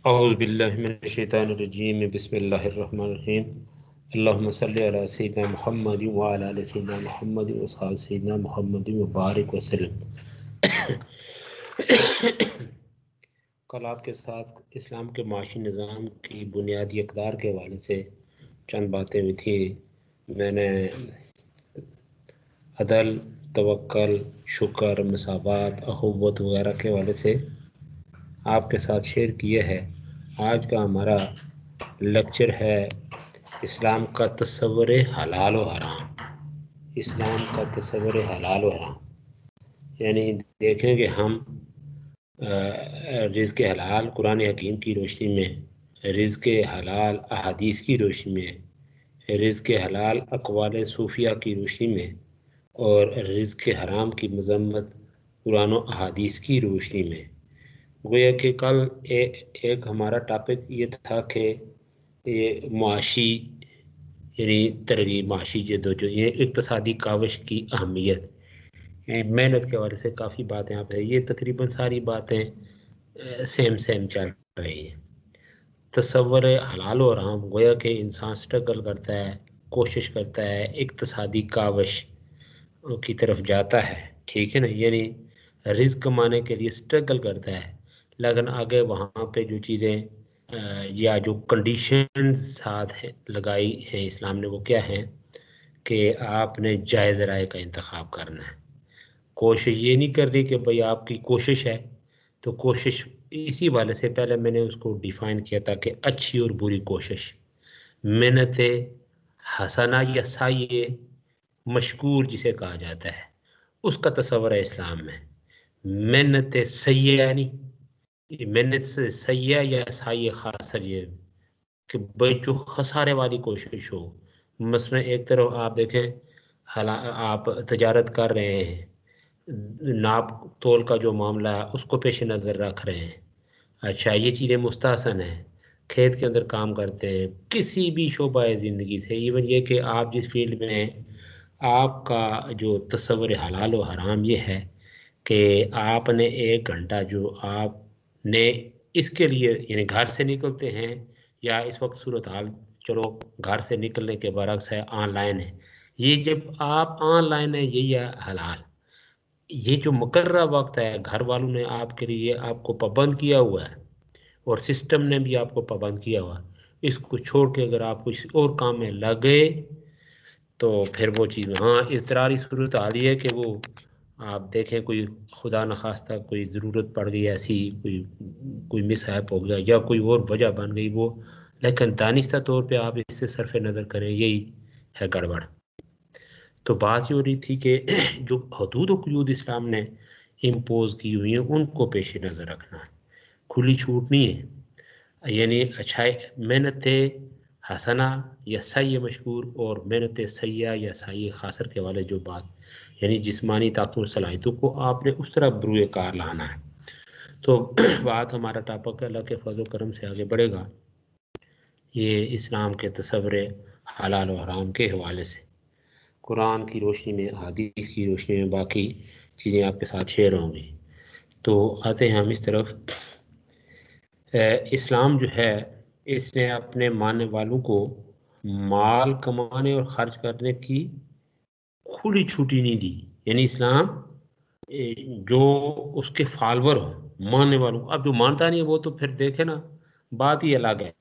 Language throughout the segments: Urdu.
اعوذ باللہ من الشیطان الرجیم بسم اللہ الرحمن الرحیم اللہم صلی علی سیدنا محمد وعلی آل سیدنا محمد واصحاب سیدنا محمد مبارک وسلم۔ کل آپ کے ساتھ اسلام کے معاشی نظام کی بنیادی اقدار کے حوالے سے چند باتیں ہوئی تھیں۔ میں نے عدل، توکل، شکر، مساوات، اخوت وغیرہ کے حوالے سے آپ کے ساتھ شیئر کیا ہے۔ آج کا ہمارا لیکچر ہے اسلام کا تصور حلال و حرام۔ اسلام کا تصور حلال و حرام یعنی دیکھیں کہ ہم رزق حلال قرآن حکیم کی روشنی میں، رزق حلال احادیث کی روشنی میں، رزق حلال اقوال صوفیہ کی روشنی میں، اور رزق حرام کی مذمت قرآن و احادیث کی روشنی میں۔ گویا کہ کل ایک ہمارا ٹاپک یہ تھا کہ یہ معاشی یعنی ترغیب، معاشی جدوجہد، یہ اقتصادی کاوش کی اہمیت، محنت کے حوالے سے کافی باتیں آپ ہیں۔ یہ تقریباً ساری باتیں سیم چل رہی ہیں۔ تصور حلال و حرام گویا کہ انسان سٹرگل کرتا ہے، کوشش کرتا ہے، اقتصادی کاوش کی طرف جاتا ہے، ٹھیک ہے نا، یعنی رزق کمانے کے لیے سٹرگل کرتا ہے، لیکن آگے وہاں پہ جو چیزیں یا جو کنڈیشنز ساتھ لگائی ہیں اسلام نے، وہ کیا ہیں کہ آپ نے جائز رائے کا انتخاب کرنا ہے۔ کوشش یہ نہیں کر رہی کہ بھئی آپ کی کوشش ہے تو کوشش، اسی والے سے پہلے میں نے اس کو ڈیفائن کیا تھا کہ اچھی اور بری کوشش، محنت حسنہ یا سعی مشکور جسے کہا جاتا ہے، اس کا تصور ہے اسلام میں۔ محنت سیئہ نہیں، محنت سے سیئہ یا سعی خاسر، یہ کہ بھئی جو خسارے والی کوشش ہو۔ مثلا ایک طرف آپ دیکھیں، آپ تجارت کر رہے ہیں، ناپ تول کا جو معاملہ ہے اس کو پیش نظر رکھ رہے ہیں، اچھا یہ چیزیں مستحسن ہیں، کھیت کے اندر کام کرتے ہیں، کسی بھی شعبہ زندگی سے، ایون یہ کہ آپ جس فیلڈ میں ہیں، آپ کا جو تصور حلال و حرام یہ ہے کہ آپ نے 1 گھنٹہ جو آپ نے اس کے لیے، یعنی گھر سے نکلتے ہیں، یا اس وقت صورتحال چلو گھر سے نکلنے کے برعکس ہے، آن لائن ہے، یہ جب آپ آن لائن ہے یہی ہے حلال۔ یہ جو مقررہ وقت ہے گھر والوں نے آپ کے لیے آپ کو پابند کیا ہوا ہے، اور سسٹم نے بھی آپ کو پابند کیا ہوا، اس کو چھوڑ کے اگر آپ کچھ اور کام میں لگ گئے تو پھر وہ چیز، ہاں اضطراری صورت حال یہ ہے کہ وہ آپ دیکھیں کوئی خدا نخواستہ کوئی ضرورت پڑ گئی ایسی، کوئی مس ہیپ ہو گیا یا کوئی اور وجہ بن گئی وہ، لیکن دانستہ طور پہ آپ اس سے صرف نظر کریں یہی ہے گڑبڑ۔ تو بات یہ ہو رہی تھی کہ جو حدود و قیود اسلام نے امپوز کی ہوئی ہیں ان کو پیش نظر رکھنا ہے، کھلی چھوٹ نہیں ہے، یعنی اچھائی محنت حسنہ یا سعی مشکور اور محنت سیئہ یا سعی خاسر کے والے جو بات، یعنی جسمانی طاقتوں اور صلاحیتوں کو آپ نے اس طرح بروئے کار لانا ہے۔ تو بات ہمارا ٹاپک اللہ کے فضل و کرم سے آگے بڑھے گا یہ اسلام کے تصور حلال و حرام کے حوالے سے، قرآن کی روشنی میں، حدیث کی روشنی میں باقی چیزیں آپ کے ساتھ شیئر ہوں گی۔ تو آتے ہیں ہم اس طرف، اسلام جو ہے اس نے اپنے ماننے والوں کو مال کمانے اور خرچ کرنے کی کھلی چھٹی نہیں دی، یعنی اسلام جو اس کے فالور ہوں، ماننے والوں، اب جو مانتا نہیں وہ تو پھر دیکھے نا بات ہی الگ ہے،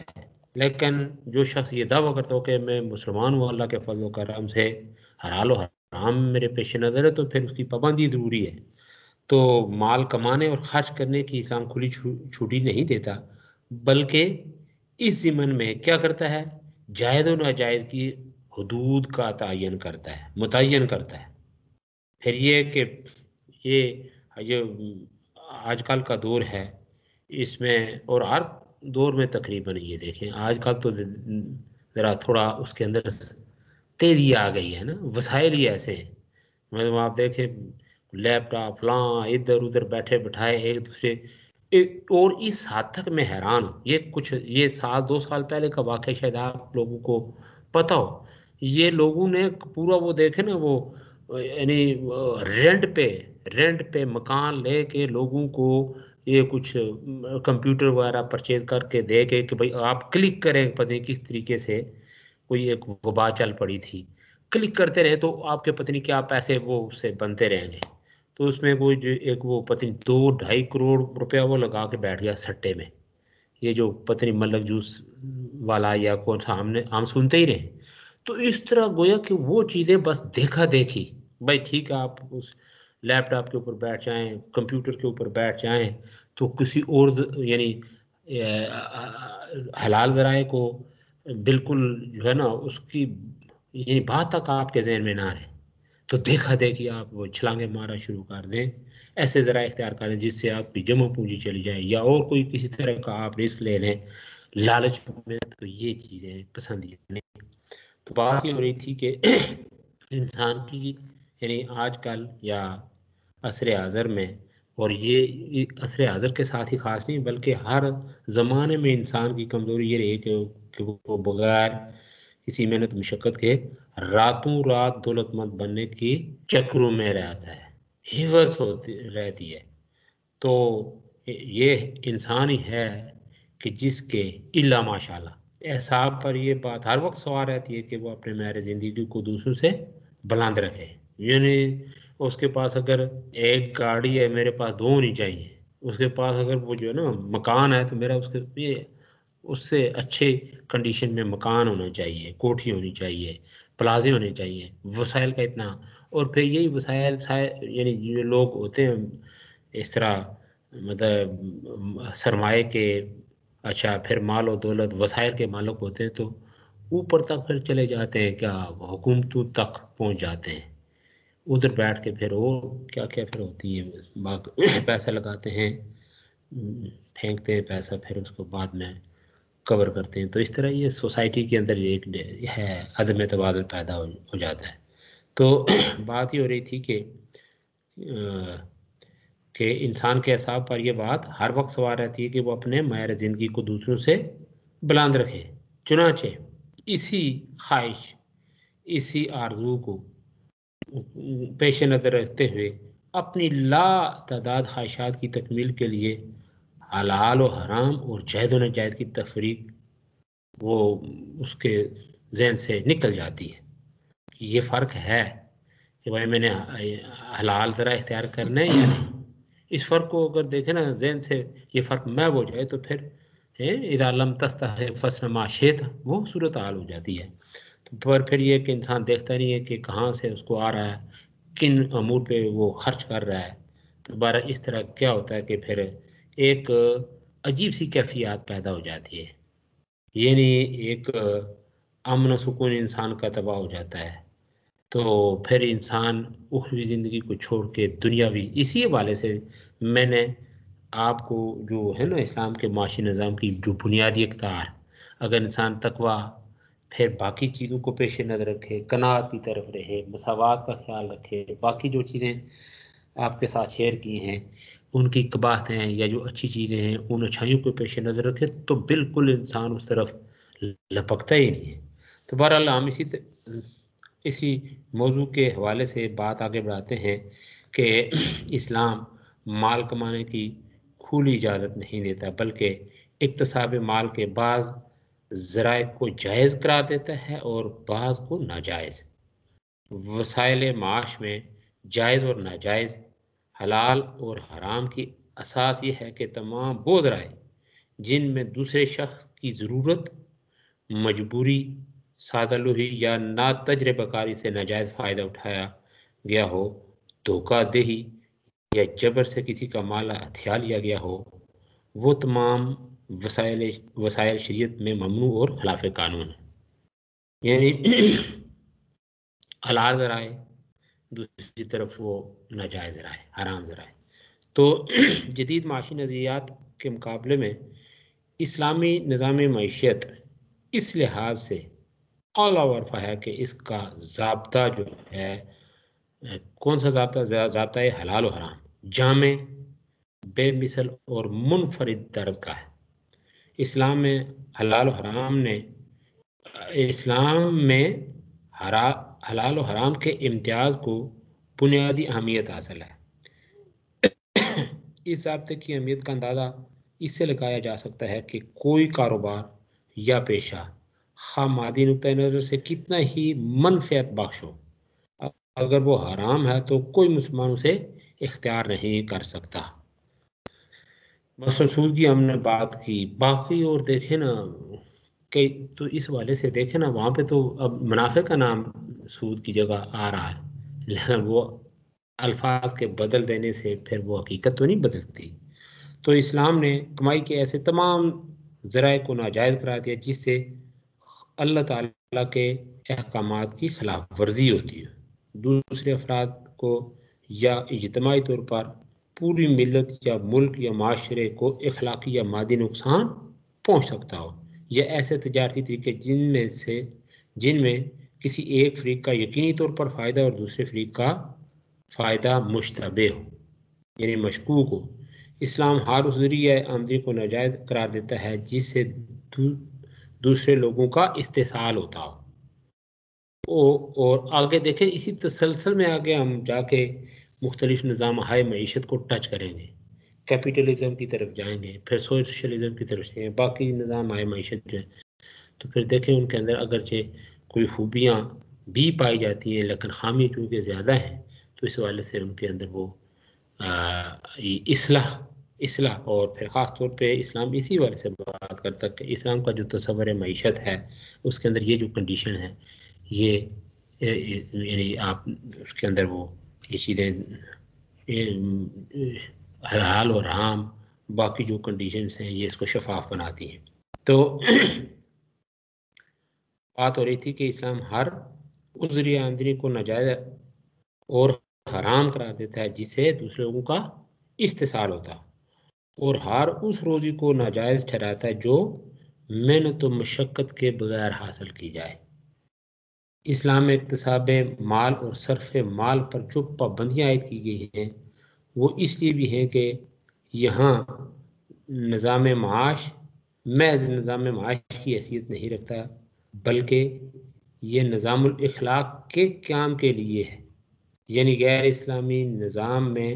لیکن جو شخص یہ دعویٰ کرتا ہو کہ میں مسلمان ہوں اللہ کے فضل و کرم سے، حلال و حرام میرے پیش نظر ہے، تو پھر اس کی پابندی ضروری ہے۔ تو مال کمانے اور خرچ کرنے کی اسلام کھلی چھٹی نہیں دیتا، بلکہ اس ضمن میں کیا کرتا ہے، جائز و ناجائز کی حدود کا تعین کرتا ہے، متعین کرتا ہے۔ پھر یہ کہ یہ آج کل کا دور ہے، اس میں اور ہر دور میں تقریباً یہ دیکھیں آج کل تو ذرا تھوڑا اس کے اندر تیزی آ گئی ہے نا، وسائل ہی ایسے ہیں، مطلب آپ دیکھیں لیپ ٹاپ فلاں ادھر ادھر بیٹھے بٹھائے ایک دوسرے، اور اس حد تک میں حیران ہوں، یہ 1-2 سال پہلے کا واقعہ شاید آپ لوگوں کو پتہ ہو، یہ لوگوں نے پورا وہ دیکھے نا وہ، یعنی رینٹ پہ مکان لے کے لوگوں کو یہ کچھ کمپیوٹر وغیرہ پرچیز کر کے دے کے کہ بھائی آپ کلک کریں، پتہ نہیں کس طریقے سے کوئی ایک وبا چل پڑی تھی، کلک کرتے رہے تو آپ کے پتہ نہیں کیا پیسے وہ سے بنتے رہیں گے. تو اس میں کوئی جو ایک وہ پتہ نہیں 2-2.5 کروڑ روپیہ وہ لگا کے بیٹھ گیا سٹے میں. یہ جو پتہ نہیں ملک جوس والا یا کون سا ہم سنتے ہی رہے. تو اس طرح گویا کہ وہ چیزیں بس دیکھا دیکھی، بھائی ٹھیک ہے آپ اس لیپ ٹاپ کے اوپر بیٹھ جائیں، کمپیوٹر کے اوپر بیٹھ جائیں تو کسی اور یعنی حلال ذرائع کو بالکل جو ہے نا اس کی یعنی بات تک آپ کے ذہن میں نہ رہے، تو دیکھا دیکھی آپ وہ چھلانگیں مارا شروع کر دیں، ایسے ذرائع اختیار کریں جس سے آپ کی جمع پونجی چلی جائے یا اور کوئی کسی طرح کا آپ رسک لے لیں لالچ میں. تو یہ چیزیں پسند نہیں. تو بات یہ ہو رہی تھی کہ انسان کی یعنی آج کل یا عصر حاضر میں، اور یہ عصر حاضر کے ساتھ ہی خاص نہیں بلکہ ہر زمانے میں انسان کی کمزوری یہ رہی کہ وہ بغیر کسی محنت مشقت کے راتوں رات دولت مند بننے کی چکروں میں رہتا ہے، ہیوس ہوتی رہتی ہے. تو یہ انسان ہی ہے کہ جس کے الا ماشاء اللہ احساب پر یہ بات ہر وقت سوال رہتی ہے کہ وہ اپنے معیار زندگی کو دوسروں سے بلند رکھے. یعنی اس کے پاس اگر ایک گاڑی ہے، میرے پاس 2 ہونی چاہیے. اس کے پاس اگر وہ جو ہے نا مکان ہے تو میرا اس سے اچھے کنڈیشن میں مکان ہونا چاہیے، کوٹھی ہونی چاہیے، پلازے ہونے چاہیے، وسائل کا اتنا. اور پھر یہی وسائل یعنی جو لوگ ہوتے ہیں اس طرح مطلب سرمایہ کے اچھا پھر مال و دولت وسائل کے مالک ہوتے ہیں تو اوپر تک پھر چلے جاتے ہیں، کیا حکومتوں تک پہنچ جاتے ہیں. ادھر بیٹھ کے پھر وہ کیا کیا پھر ہوتی ہے، پیسہ لگاتے ہیں، پھینکتے ہیں پیسہ، پھر اس کو بعد میں کور کرتے ہیں. تو اس طرح یہ سوسائٹی کے اندر ایک ہے عدم تبادل پیدا ہو جاتا ہے. تو بات یہ ہو رہی تھی کہ انسان کے اعصاب پر یہ بات ہر وقت سوار رہتی ہے کہ وہ اپنے معیار زندگی کو دوسروں سے بلند رکھے. چنانچہ اسی خواہش، اسی آرزو کو پیش نظر رکھتے ہوئے اپنی لا تعداد خواہشات کی تکمیل کے لیے حلال و حرام اور جائز و ناجائز کی تفریق وہ اس کے ذہن سے نکل جاتی ہے. یہ فرق ہے کہ بھائی میں نے حلال ذرا اختیار کرنا ہے یا نہیں. اس فرق کو اگر دیکھیں نا ذہن سے یہ فرق میں ہو جائے تو پھر اذا لم تستحی فاصنع ما شئت وہ صورت حال ہو جاتی ہے. تو پھر یہ کہ انسان دیکھتا نہیں ہے کہ کہاں سے اس کو آ رہا ہے، کن امور پہ وہ خرچ کر رہا ہے. تو بارہ اس طرح کیا ہوتا ہے کہ پھر ایک عجیب سی کیفیات پیدا ہو جاتی ہے، یعنی ایک امن و سکون انسان کا تباہ ہو جاتا ہے. تو پھر انسان اخروی زندگی کو چھوڑ کے دنیاوی، اسی حوالے سے میں نے آپ کو جو ہے نا اسلام کے معاشی نظام کی جو بنیادی اقدار، اگر انسان تقویٰ پھر باقی چیزوں کو پیش نظر رکھے، قناعت کی طرف رہے، مساوات کا خیال رکھے، باقی جو چیزیں آپ کے ساتھ شیئر کی ہیں ان کی قباحت ہیں یا جو اچھی چیزیں ہیں ان اچھائیوں کو پیش نظر رکھے تو بالکل انسان اس طرف لپکتا ہی نہیں ہے. تو بہرحال ہم اسی موضوع کے حوالے سے بات آگے بڑھاتے ہیں کہ اسلام مال کمانے کی کھلی اجازت نہیں دیتا بلکہ اکتساب مال کے بعض ذرائع کو جائز قرار دیتا ہے اور بعض کو ناجائز. وسائل معاش میں جائز اور ناجائز، حلال اور حرام کی اساس یہ ہے کہ تمام وہ ذرائع جن میں دوسرے شخص کی ضرورت، مجبوری، سادہ لوہی یا ناتجربہ کاری سے ناجائز فائدہ اٹھایا گیا ہو، دھوکہ دہی یا جبر سے کسی کا مال ہتھیا لیا گیا ہو، وہ تمام وسائل شریعت میں ممنوع اور خلاف قانون ہیں. یعنی حلال ذرائع، دوسری طرف وہ ناجائز ذرائع، حرام ذرائع. تو جدید معاشی نظریات کے مقابلے میں اسلامی نظام معیشت اس لحاظ سے اعلیٰ ورفا ہے کہ اس کا ضابطہ جو ہے، کون سا ضابطہ ہے حلال و حرام، جامع، بے مثل اور منفرد درجہ کا ہے. اسلام میں حلال و حرام نے اسلام میں حلال و حرام کے امتیاز کو بنیادی اہمیت حاصل ہے. اس ضابطے کی اہمیت کا اندازہ اس سے لگایا جا سکتا ہے کہ کوئی کاروبار یا پیشہ خواہ مادی نقطۂ نظر سے کتنا ہی منفعت بخش ہو، اگر وہ حرام ہے تو کوئی مسلمان اسے اختیار نہیں کر سکتا۔ مثلا سود کی ہم نے بات کی، باقی اور دیکھیں نا کہ تو اس حوالے سے دیکھیں نا وہاں پہ تو اب منافع کا نام سود کی جگہ آ رہا ہے، لیکن وہ الفاظ کے بدل دینے سے پھر وہ حقیقت تو نہیں بدلتی۔ تو اسلام نے کمائی کے ایسے تمام ذرائع کو ناجائز قرار دیا جس سے اللہ تعالیٰ کے احکامات کی خلاف ورزی ہوتی ہے، دوسرے افراد کو یا اجتماعی طور پر پوری ملت یا ملک یا معاشرے کو اخلاقی یا مادی نقصان پہنچ سکتا ہو، یا ایسے تجارتی طریقے جن میں کسی ایک فریق کا یقینی طور پر فائدہ اور دوسرے فریق کا فائدہ مشتبہ ہو یعنی مشکوک ہو۔ اسلام ہر اس ذریعہ آمدنی کو ناجائز قرار دیتا ہے جس سے دوسرے لوگوں کا استحصال ہوتا ہو۔ اور آگے دیکھیں اسی تسلسل میں آگے ہم جا کے مختلف نظام ہائے معیشت کو ٹچ کریں گے، کیپیٹلزم کی طرف جائیں گے، پھر سوشلزم کی طرف جائیں گے، باقی نظام ہائے معیشت جو ہے تو پھر دیکھیں ان کے اندر اگرچہ کوئی خوبیاں بھی پائی جاتی ہیں لیکن خامی چونکہ زیادہ ہیں، تو اس حوالے سے ان کے اندر وہ اصلاح اور پھر خاص طور پہ اسلام اسی والے سے بات کرتا ہے کہ اسلام کا جو تصور معیشت ہے اس کے اندر یہ جو کنڈیشن ہے یہ یعنی آپ اس کے اندر وہ یہ چیزیں حلال اور حرام باقی جو کنڈیشنز ہیں یہ اس کو شفاف بناتی ہیں۔ تو بات ہو رہی تھی کہ اسلام ہر اس ذریعہ آمدنی کو ناجائز اور حرام قرار دیتا ہے جس سے دوسرے لوگوں کا استحصال ہوتا، اور ہر اس روزی کو ناجائز ٹھہراتا ہے جو محنت و مشقت کے بغیر حاصل کی جائے۔ اسلام میں اکتساب مال اور صرف مال پر جو پابندیاں عائد کی گئی ہیں وہ اس لیے بھی ہیں کہ یہاں نظام معاش محض نظام معاش کی حیثیت نہیں رکھتا بلکہ یہ نظام الاخلاق کے قیام کے لیے ہے، یعنی غیر اسلامی نظام میں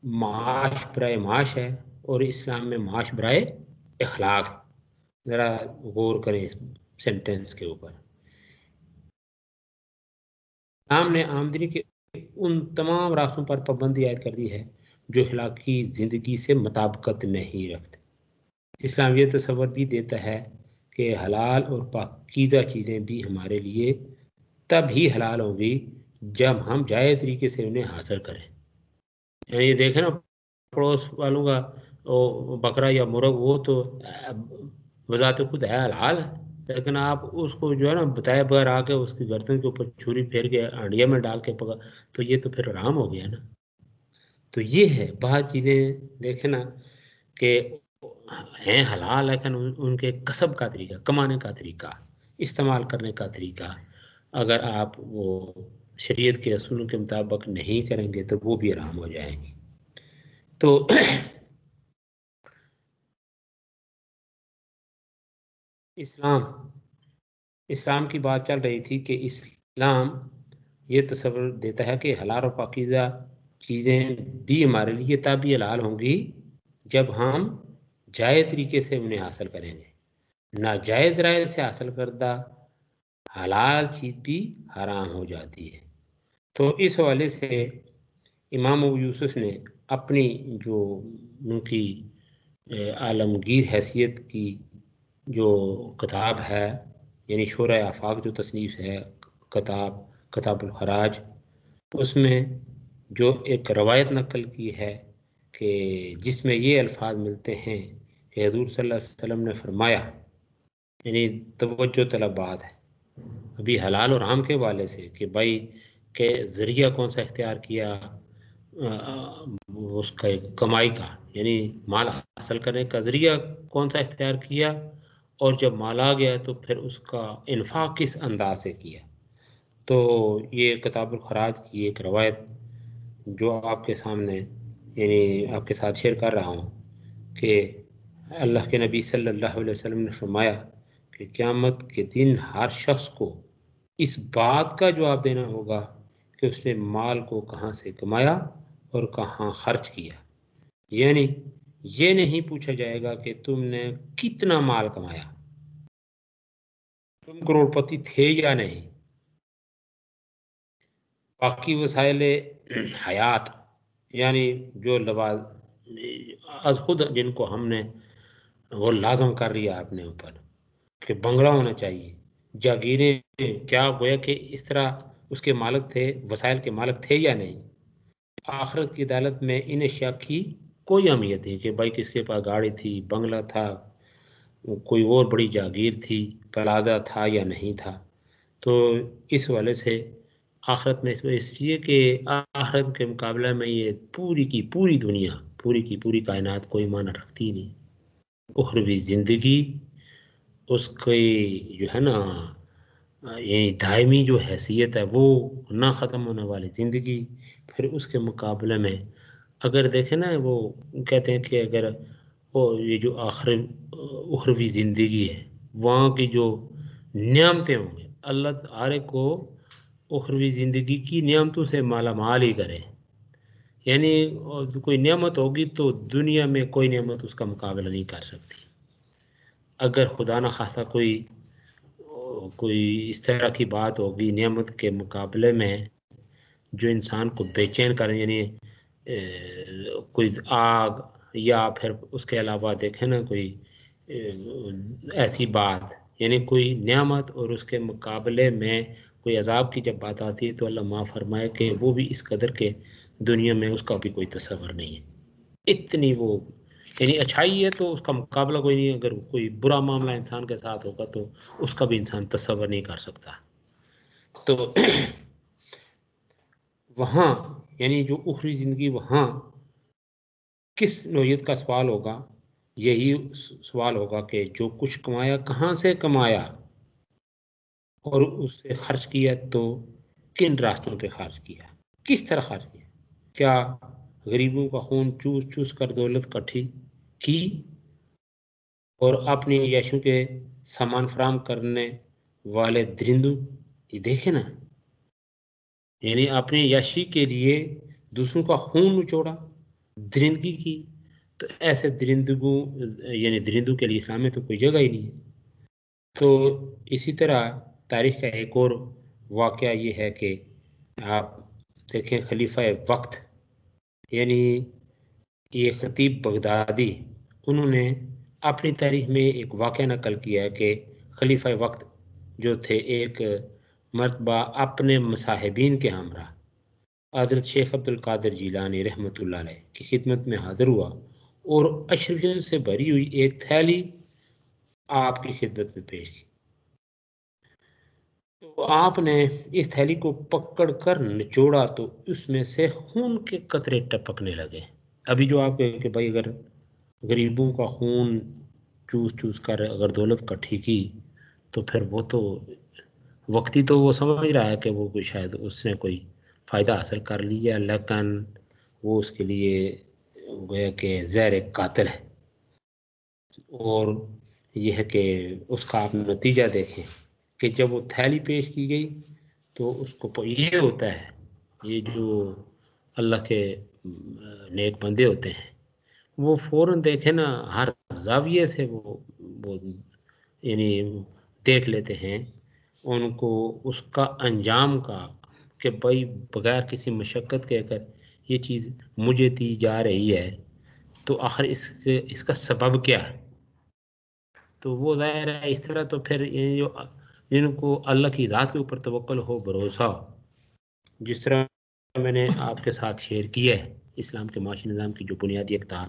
معاش برائے معاش ہے اور اسلام میں معاش برائے اخلاق ہے۔ ذرا غور کریں اس سینٹینس کے اوپر۔ اسلام نے آمدنی کے ان تمام راستوں پر پابندی عائد کر دی ہے جو اخلاقی زندگی سے مطابقت نہیں رکھتے۔ اسلام یہ تصور بھی دیتا ہے کہ حلال اور پاکیزہ چیزیں بھی ہمارے لیے تب ہی حلال ہوں گی جب ہم جائز طریقے سے انہیں حاصل کریں۔ یعنی یہ دیکھیں نا پڑوس والوں کا بکرا یا مرغ وہ تو بذات خود ہے حلال ہے، لیکن آپ اس کو جو ہے نا بتائے بغیر آ کے اس کی گردن کے اوپر چھری پھیر کے ہانڈیا میں ڈال کے پکا تو یہ تو پھر حرام ہو گیا نا۔ تو یہ ہے بعض چیزیں دیکھیں نا کہ ہیں حلال لیکن ان کے کسب کا طریقہ، کمانے کا طریقہ، استعمال کرنے کا طریقہ اگر آپ وہ شریعت کے اصولوں کے مطابق نہیں کریں گے تو وہ بھی حرام ہو جائیں گی۔ تو اسلام کی بات چل رہی تھی کہ اسلام یہ تصور دیتا ہے کہ حلال اور پاکیزہ چیزیں بھی ہمارے لیے تب ہی حلال ہوں گی جب ہم جائز طریقے سے انہیں حاصل کریں گے، ناجائز رائے سے حاصل کردہ حلال چیز بھی حرام ہو جاتی ہے۔ تو اس حوالے سے امام ابو یوسف نے اپنی جو ان کی عالمگیر حیثیت کی جو کتاب ہے یعنی شورۂ آفاق جو تصنیف ہے کتاب الخراج، اس میں جو ایک روایت نقل کی ہے کہ جس میں یہ الفاظ ملتے ہیں کہ حضور صلی اللہ علیہ وسلم نے فرمایا، یعنی توجہ طلب بات ہے ابھی حلال اور حرام کے حوالے سے کہ بھائی کہ ذریعہ کون سا اختیار کیا اس کا کمائی کا یعنی مال حاصل کرنے کا ذریعہ کون سا اختیار کیا، اور جب مال آ گیا تو پھر اس کا انفاق کس انداز سے کیا۔ تو یہ کتاب الخراج کی ایک روایت جو آپ کے سامنے یعنی آپ کے ساتھ شیئر کر رہا ہوں کہ اللہ کے نبی صلی اللہ علیہ وسلم نے فرمایا کہ قیامت کے دن ہر شخص کو اس بات کا جواب دینا ہوگا کہ اس نے مال کو کہاں سے کمایا اور کہاں خرچ کیا، یعنی یہ نہیں پوچھا جائے گا کہ تم نے کتنا مال کمایا، تم کروڑپتی تھے یا نہیں. باقی وسائل حیات یعنی جو از خود جن کو ہم نے وہ لازم کر لیا اپنے اوپر کہ بنگلہ ہونا چاہیے، جاگیریں، کیا گویا کہ اس طرح اس کے مالک تھے، وسائل کے مالک تھے یا نہیں. آخرت کی عدالت میں ان اشیاء کی کوئی اہمیت نہیں کہ بھائی کس کے پاس گاڑی تھی، بنگلہ تھا، کوئی اور بڑی جاگیر تھی، پلازہ تھا یا نہیں تھا. تو اس والے سے آخرت میں اس لیے کہ آخرت کے مقابلہ میں یہ پوری کی پوری دنیا، پوری کی پوری کائنات کوئی معنی رکھتی نہیں. اخروی زندگی اس کی جو ہے نا یعنی دائمی جو حیثیت ہے وہ نہ ختم ہونے والی زندگی. پھر اس کے مقابلے میں اگر دیکھیں نا وہ کہتے ہیں کہ اگر وہ یہ جو اخروی زندگی ہے وہاں کی جو نعمتیں ہوں گے، اللہ تعالی کو اخروی زندگی کی نعمتوں سے مالا مال ہی کرے. یعنی کوئی نعمت ہوگی تو دنیا میں کوئی نعمت اس کا مقابلہ نہیں کر سکتی. اگر خدا نہ خواستہ کوئی اس طرح کی بات ہوگی نعمت کے مقابلے میں جو انسان کو بے چین کرے، یعنی کوئی آگ یا پھر اس کے علاوہ دیکھیں نا کوئی ایسی بات، یعنی کوئی نعمت اور اس کے مقابلے میں کوئی عذاب کی جب بات آتی ہے تو اللہ معاف فرمائے کہ وہ بھی اس قدر کے دنیا میں اس کا بھی کوئی تصور نہیں ہے. اتنی وہ یعنی اچھائی ہے تو اس کا مقابلہ کوئی نہیں. اگر کوئی برا معاملہ انسان کے ساتھ ہوگا تو اس کا بھی انسان تصور نہیں کر سکتا. تو وہاں یعنی جو اخری زندگی وہاں کس نوعیت کا سوال ہوگا؟ یہی سوال ہوگا کہ جو کچھ کمایا کہاں سے کمایا اور اس سے خرچ کیا تو کن راستوں پہ خرچ کیا، کس طرح خرچ کیا. کیا غریبوں کا خون چوس چوس کر دولت کٹھی کی اور اپنی یشو کے سامان فراہم کرنے والے درندوں، یہ دیکھیں نا، یعنی اپنی یشی کے لیے دوسروں کا خون نچوڑا، درندگی کی. تو ایسے درندوں کے لیے اسلام میں تو کوئی جگہ ہی نہیں ہے. تو اسی طرح تاریخ کا ایک اور واقعہ یہ ہے کہ آپ دیکھیں خلیفہ وقت یعنی یہ خطیب بغدادی، انہوں نے اپنی تاریخ میں ایک واقعہ نقل کیا ہے کہ خلیفہ وقت جو تھے ایک مرتبہ اپنے مصاحبین کے ہمراہ حضرت شیخ عبد القادر جیلانی رحمۃ اللہ علیہ کی خدمت میں حاضر ہوا اور اشرفیوں سے بھری ہوئی ایک تھیلی آپ کی خدمت میں پیش کی. تو آپ نے اس تھیلی کو پکڑ کر نچوڑا تو اس میں سے خون کے قطرے ٹپکنے لگے. ابھی جو آپ کہ بھائی اگر غریبوں کا خون چوس چوس کر اگر دولت کٹھی کی تو پھر وہ تو وقتی تو وہ سمجھ رہا ہے کہ وہ کوئی شاید اس نے کوئی فائدہ حاصل کر لیا، لیکن وہ اس کے لیے گویا کہ زہر قاتل ہے. اور یہ ہے کہ اس کا آپ نتیجہ دیکھیں کہ جب وہ تھیلی پیش کی گئی تو اس کو یہ ہوتا ہے، یہ جو اللہ کے نیک بندے ہوتے ہیں وہ فوراً دیکھیں نا ہر زاویے سے وہ یعنی دیکھ لیتے ہیں ان کو اس کا انجام کا کہ بھائی بغیر کسی مشقت کے اگر یہ چیز مجھے دی جا رہی ہے تو آخر اس کا سبب کیا ہے. تو وہ ظاہر ہے اس طرح تو پھر جن کو اللہ کی ذات کے اوپر توکل ہو، بھروسہ ہو، جس طرح میں نے آپ کے ساتھ شیئر کیا ہے اسلام کے معاشی نظام کی جو بنیادی اقدار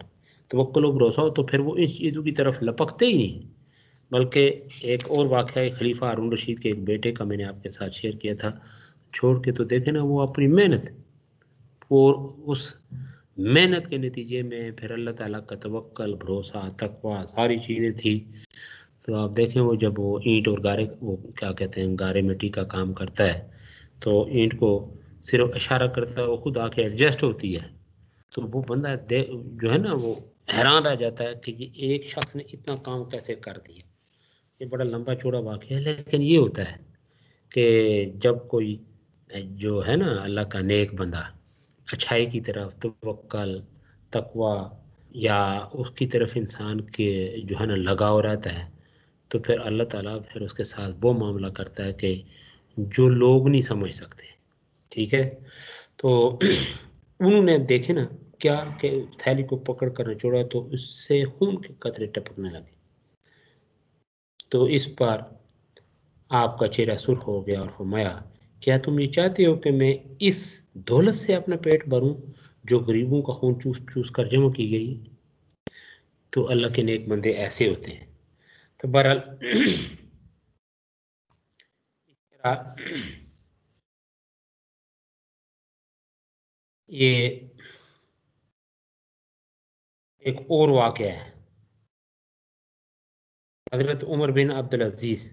توکل و بھروسہ ہو تو پھر وہ ان چیزوں کی طرف لپکتے ہی نہیں. بلکہ ایک اور واقعہ خلیفہ ہارون رشید کے ایک بیٹے کا میں نے آپ کے ساتھ شیئر کیا تھا، چھوڑ کے تو دیکھیں نا وہ اپنی محنت اور اس محنت کے نتیجے میں پھر اللہ تعالیٰ کا توکل، بھروسہ، تقوی ساری چیزیں تھی. تو آپ دیکھیں وہ جب وہ اینٹ اور گارے وہ کیا کہتے ہیں گارے مٹی کا کام کرتا ہے تو اینٹ کو صرف اشارہ کرتا ہے، وہ خود آ کے ایڈجسٹ ہوتی ہے. تو وہ بندہ جو ہے نا وہ حیران رہ جاتا ہے کہ یہ ایک شخص نے اتنا کام کیسے کر دیا. یہ بڑا لمبا چوڑا واقعہ ہے، لیکن یہ ہوتا ہے کہ جب کوئی جو ہے نا اللہ کا نیک بندہ اچھائی کی طرف توکل، تقوی یا اس کی طرف انسان کے جو ہے نا لگاؤ رہتا ہے، تو پھر اللہ تعالیٰ پھر اس کے ساتھ وہ معاملہ کرتا ہے کہ جو لوگ نہیں سمجھ سکتے. ٹھیک ہے، تو انہوں نے دیکھے نا کیا کہ تھیلی کو پکڑ کر نچوڑا تو اس سے خون کے قطرے ٹپکنے لگے. تو اس پر آپ کا چہرہ سرخ ہو گیا اور فرمایا کیا تم یہ چاہتے ہو کہ میں اس دولت سے اپنا پیٹ بھروں جو غریبوں کا خون چوس چوس کر جمع کی گئی؟ تو اللہ کے نیک بندے ایسے ہوتے ہیں. تو بہرحال یہ ایک اور واقعہ ہے. حضرت عمر بن عبدالعزیز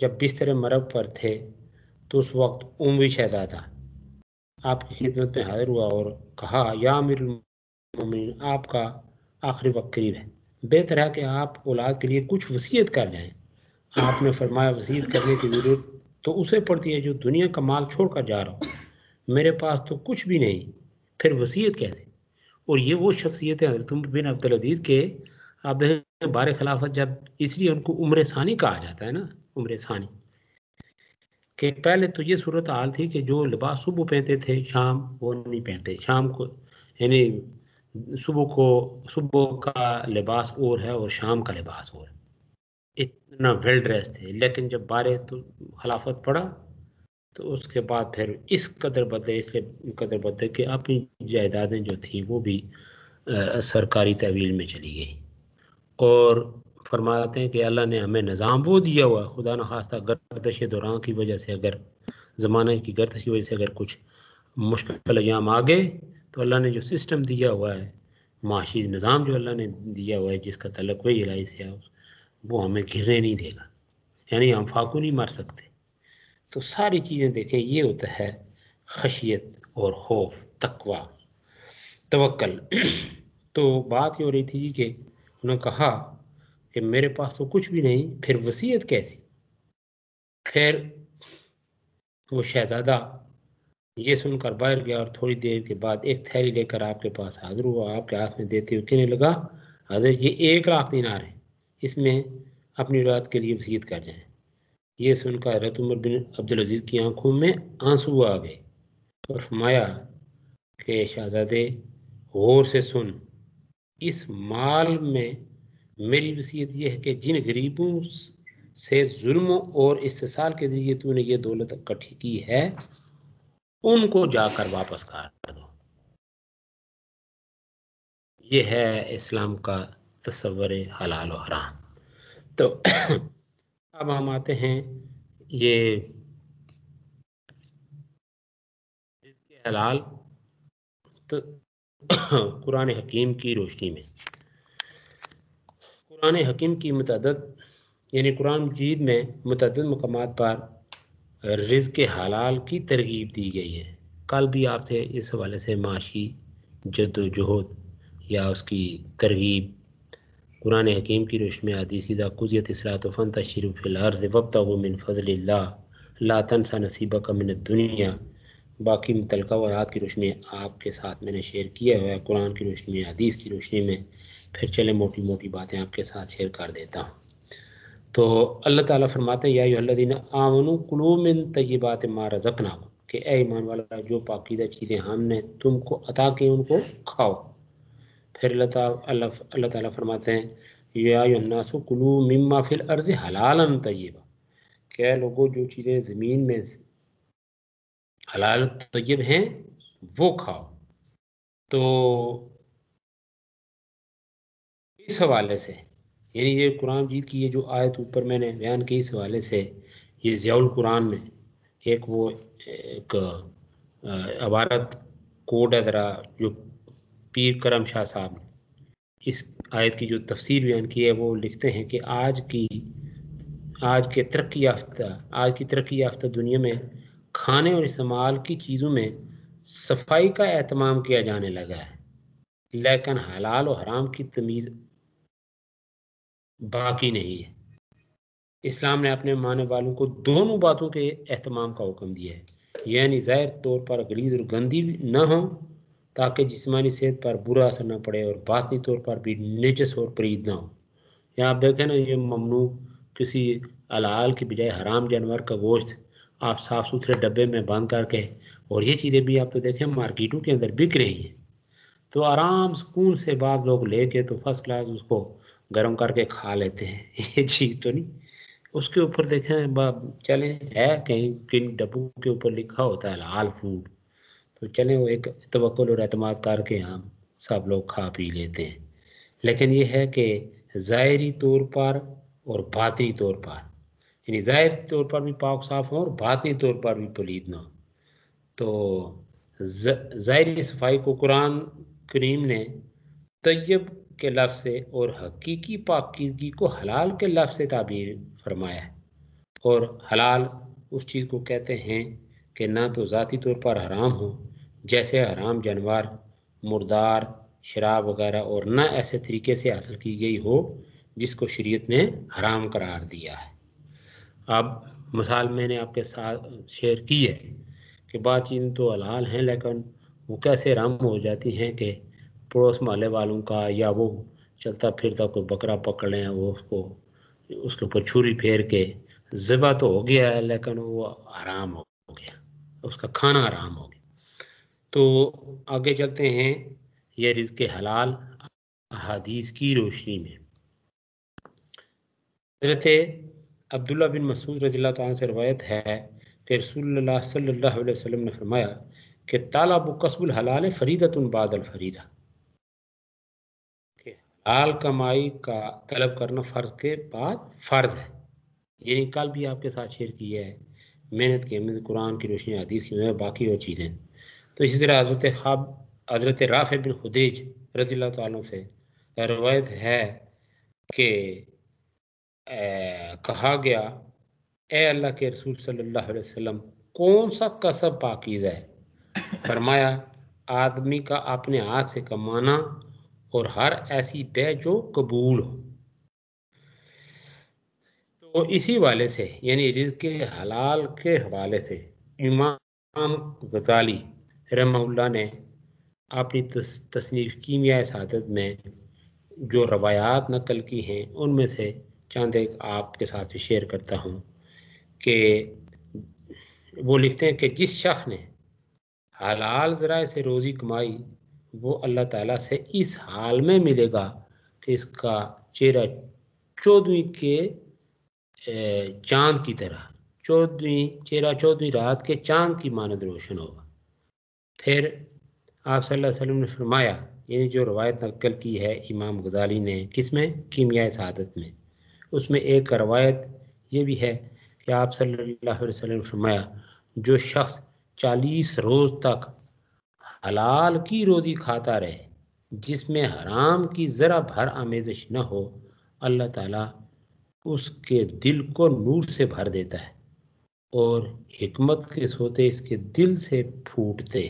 جب بستر مرگ پر تھے تو اس وقت عموی شہزادہ آپ کی خدمت میں حاضر ہوا اور کہا یا امیر المومنین، آپ کا آخری وقت قریب ہے، بہتر ہے کہ آپ اولاد کے لیے کچھ وصیت کر جائیں. آپ نے فرمایا وصیت کرنے کی ضرورت تو اسے پڑتی ہے جو دنیا کا مال چھوڑ کر جا رہا ہو، میرے پاس تو کچھ بھی نہیں، پھر وصیت کیسے؟ اور یہ وہ شخصیت ہے حضرت عمر بن عبدالعزیز کے آپ دیکھیں بار خلافت، جب اس لیے ان کو عمر ثانی کہا جاتا ہے نا، عمر ثانی، کہ پہلے تو یہ صورت حال تھی کہ جو لباس صبح پہنتے تھے شام وہ نہیں پہنتے، شام کو یعنی صبح کا لباس اور ہے اور شام کا لباس اور ہے، اتنا ویل ڈریس تھے. لیکن جب بارے تو خلافت پڑا تو اس کے بعد پھر اس قدر بدلے کہ اپنی جائیدادیں جو تھیں وہ بھی سرکاری تحویل میں چلی گئی. اور فرماتے ہیں کہ اللہ نے ہمیں نظام وہ دیا ہوا ہے، خدا نخواستہ گردش دوران کی وجہ سے، اگر زمانے کی گردش کی وجہ سے اگر کچھ مشکل ایام آ گئے تو اللہ نے جو سسٹم دیا ہوا ہے، معاشی نظام جو اللہ نے دیا ہوا ہے جس کا تعلق وہی الہی سے ہے، وہ ہمیں گرنے نہیں دے گا، یعنی ہم فاقو نہیں مار سکتے. تو ساری چیزیں دیکھیں، یہ ہوتا ہے خشیت اور خوف، تقوی، توکل. تو بات یہ ہو رہی تھی کہ انہوں نے کہا کہ میرے پاس تو کچھ بھی نہیں، پھر وصیت کیسی؟ پھر وہ شہزادہ یہ سن کر باہر گیا اور تھوڑی دیر کے بعد ایک تھیلی لے کر آپ کے پاس حاضر ہوا. آپ کے ہاتھ میں دیتے ہوئے کہنے لگا حضرت یہ 1,00,000 دینار ہے، اس میں اپنی اولاد کے لیے وصیت کر جائیں. یہ سن کر حضرت عمر بن عبدالعزیز کی آنکھوں میں آنسو آ گئے اور فرمایا کہ شہزادے غور سے سن، اس مال میں میری وصیت یہ ہے کہ جن غریبوں سے ظلم اور استحصال کے ذریعے تو نے یہ دولت اکٹھی کی ہے ان کو جا کر واپس کر دو. یہ ہے اسلام کا تصور حلال و حرام. تو اب ہم آتے ہیں یہ رزق حلال تو قرآن حکیم کی روشنی میں قرآن حکیم کی یعنی قرآن مجید میں متعدد مقامات پر رزق حلال کی ترغیب دی گئی ہے. کل بھی آپ سے اس حوالے سے معاشی جد و جہد یا اس کی ترغیب قرآن حکیم کی روشنی میں حدیث اذا قضیت الصلاۃ فانتشروا فی الارض وابتغوا من فضل اللہ لا تنسوا نصیبک من الدنیا. باقی متعلقہ آیات کی روشنی آپ کے ساتھ میں نے شیئر کیا ہوا ہے، قرآن کی روشنی میں، حدیث کی روشنی میں. پھر چلے موٹی موٹی باتیں آپ کے ساتھ شیئر کر دیتا ہوں. تو اللہ تعالیٰ فرماتے ہیں یا ایھا الذین آمنوا کلوا من طیبات ما رزقناکم، کہ اے ایمان والا جو پاکیزہ چیزیں ہم نے تم کو عطا کی ان کو کھاؤ. پھر اللہ تعالیٰ فرماتے ہیں یا ایھا الناس کلوا مما فی الارض حلالا طیبا، کہ اے لوگوں جو چیزیں زمین میں حلال طیب ہیں وہ کھاؤ. تو اس حوالے سے یعنی یہ قرآن مجید کی یہ جو آیت اوپر میں نے بیان کی، اس حوالے سے یہ ضیاء القرآن میں ایک وہ ایک عبارت کوڈ ہے ذرا جو پیر کرم شاہ صاحب نے اس آیت کی جو تفسیر بیان کی ہے، وہ لکھتے ہیں کہ آج کی ترقی یافتہ دنیا میں کھانے اور استعمال کی چیزوں میں صفائی کا اہتمام کیا جانے لگا ہے، لیکن حلال و حرام کی تمیز باقی نہیں ہے. اسلام نے اپنے ماننے والوں کو دونوں باتوں کے اہتمام کا حکم دیا ہے، یعنی ظاہر طور پر غلیظ اور گندی نہ ہوں تاکہ جسمانی صحت پر برا اثر نہ پڑے اور باطنی طور پر بھی نجس اور پلید نہ ہو۔ یہاں آپ دیکھیں نا، یہ ممنوع کسی حلال کی بجائے حرام جانور کا گوشت آپ صاف ستھرے ڈبے میں بند کر کے، اور یہ چیزیں بھی آپ تو دیکھیں مارکیٹوں کے اندر بک رہی ہیں، تو آرام سکون سے بعض لوگ لے کے تو فرسٹ کلاس اس کو گرم کر کے کھا لیتے ہیں۔ یہ چیز تو نہیں، اس کے اوپر دیکھیں چلیں ہے کہیں کن ڈبوں کے اوپر لکھا ہوتا ہے حلال فوڈ، تو چلیں وہ ایک توکل اور اعتماد کر کے ہم سب لوگ کھا پی لیتے ہیں۔ لیکن یہ ہے کہ ظاہری طور پر اور باطنی طور پر، یعنی ظاہری طور پر بھی پاک صاف ہوں اور باطنی طور پر بھی پلید نہ ہو۔ تو ظاہری صفائی کو قرآن کریم نے طیب کے لفظ سے اور حقیقی پاکیزگی کو حلال کے لفظ سے تعبیر فرمایا ہے۔ اور حلال اس چیز کو کہتے ہیں کہ نہ تو ذاتی طور پر حرام ہو جیسے حرام جانور، مردار، شراب وغیرہ، اور نہ ایسے طریقے سے حاصل کی گئی ہو جس کو شریعت نے حرام قرار دیا ہے۔ اب مثال میں نے آپ کے ساتھ شیئر کی ہے کہ بعض چیزیں تو حلال ہیں لیکن وہ کیسے حرام ہو جاتی ہیں کہ پڑوس محلے والوں کا یا وہ چلتا پھرتا کوئی بکرا پکڑ لیں، وہ اس کے اوپر چھری پھیر کے ذبح تو ہو گیا ہے لیکن وہ حرام ہو گیا، اس کا کھانا حرام ہو گیا۔ تو آگے چلتے ہیں یہ رزق حلال احادیث کی روشنی میں۔ حضرت عبداللہ بن مسعود رضی اللہ تعالیٰ سے روایت ہے کہ رسول اللہ صلی اللہ علیہ وسلم نے فرمایا کہ طلب کسب الحلال فریضۃ بعد الفریضہ، کہ حلال کمائی کا طلب کرنا فرض کے بعد فرض ہے۔ یعنی کل بھی آپ کے ساتھ شیئر کیا ہے محنت کی اہمیت قرآن کی روشنی، حدیث کی باقی اور چیزیں۔ تو اسی طرح حضرت رافع بن خدیج رضی اللہ تعالیٰ سے روایت ہے کہ کہا گیا اے اللہ کے رسول صلی اللہ علیہ وسلم، کون سا کسب پاکیزہ ہے؟ فرمایا آدمی کا اپنے ہاتھ سے کمانا اور ہر ایسی بے جو قبول ہو۔ تو اسی والے سے یعنی رزق حلال کے حوالے سے امام غزالی رحمہ اللہ نے اپنی تصنیف کیمیائے سعادت میں جو روایات نقل کی ہیں ان میں سے چند ایک آپ کے ساتھ شیئر کرتا ہوں کہ وہ لکھتے ہیں کہ جس شخص نے حلال ذرائع سے روزی کمائی وہ اللہ تعالیٰ سے اس حال میں ملے گا کہ اس کا چہرہ 14ویں کے چاند کی طرح، چہرہ 14ویں رات کے چاند کی مانند روشن ہوگا۔ پھر آپ صلی اللہ علیہ وسلم نے فرمایا، یعنی جو روایت نقل کی ہے امام غزالی نے کس میں؟ کیمیائے سعادت میں، اس میں ایک روایت یہ بھی ہے کہ آپ صلی اللہ علیہ وسلم نے فرمایا جو شخص 40 روز تک حلال کی روزی کھاتا رہے جس میں حرام کی ذرا بھر آمیزش نہ ہو، اللہ تعالیٰ اس کے دل کو نور سے بھر دیتا ہے اور حکمت کے سوتے اس کے دل سے پھوٹتے۔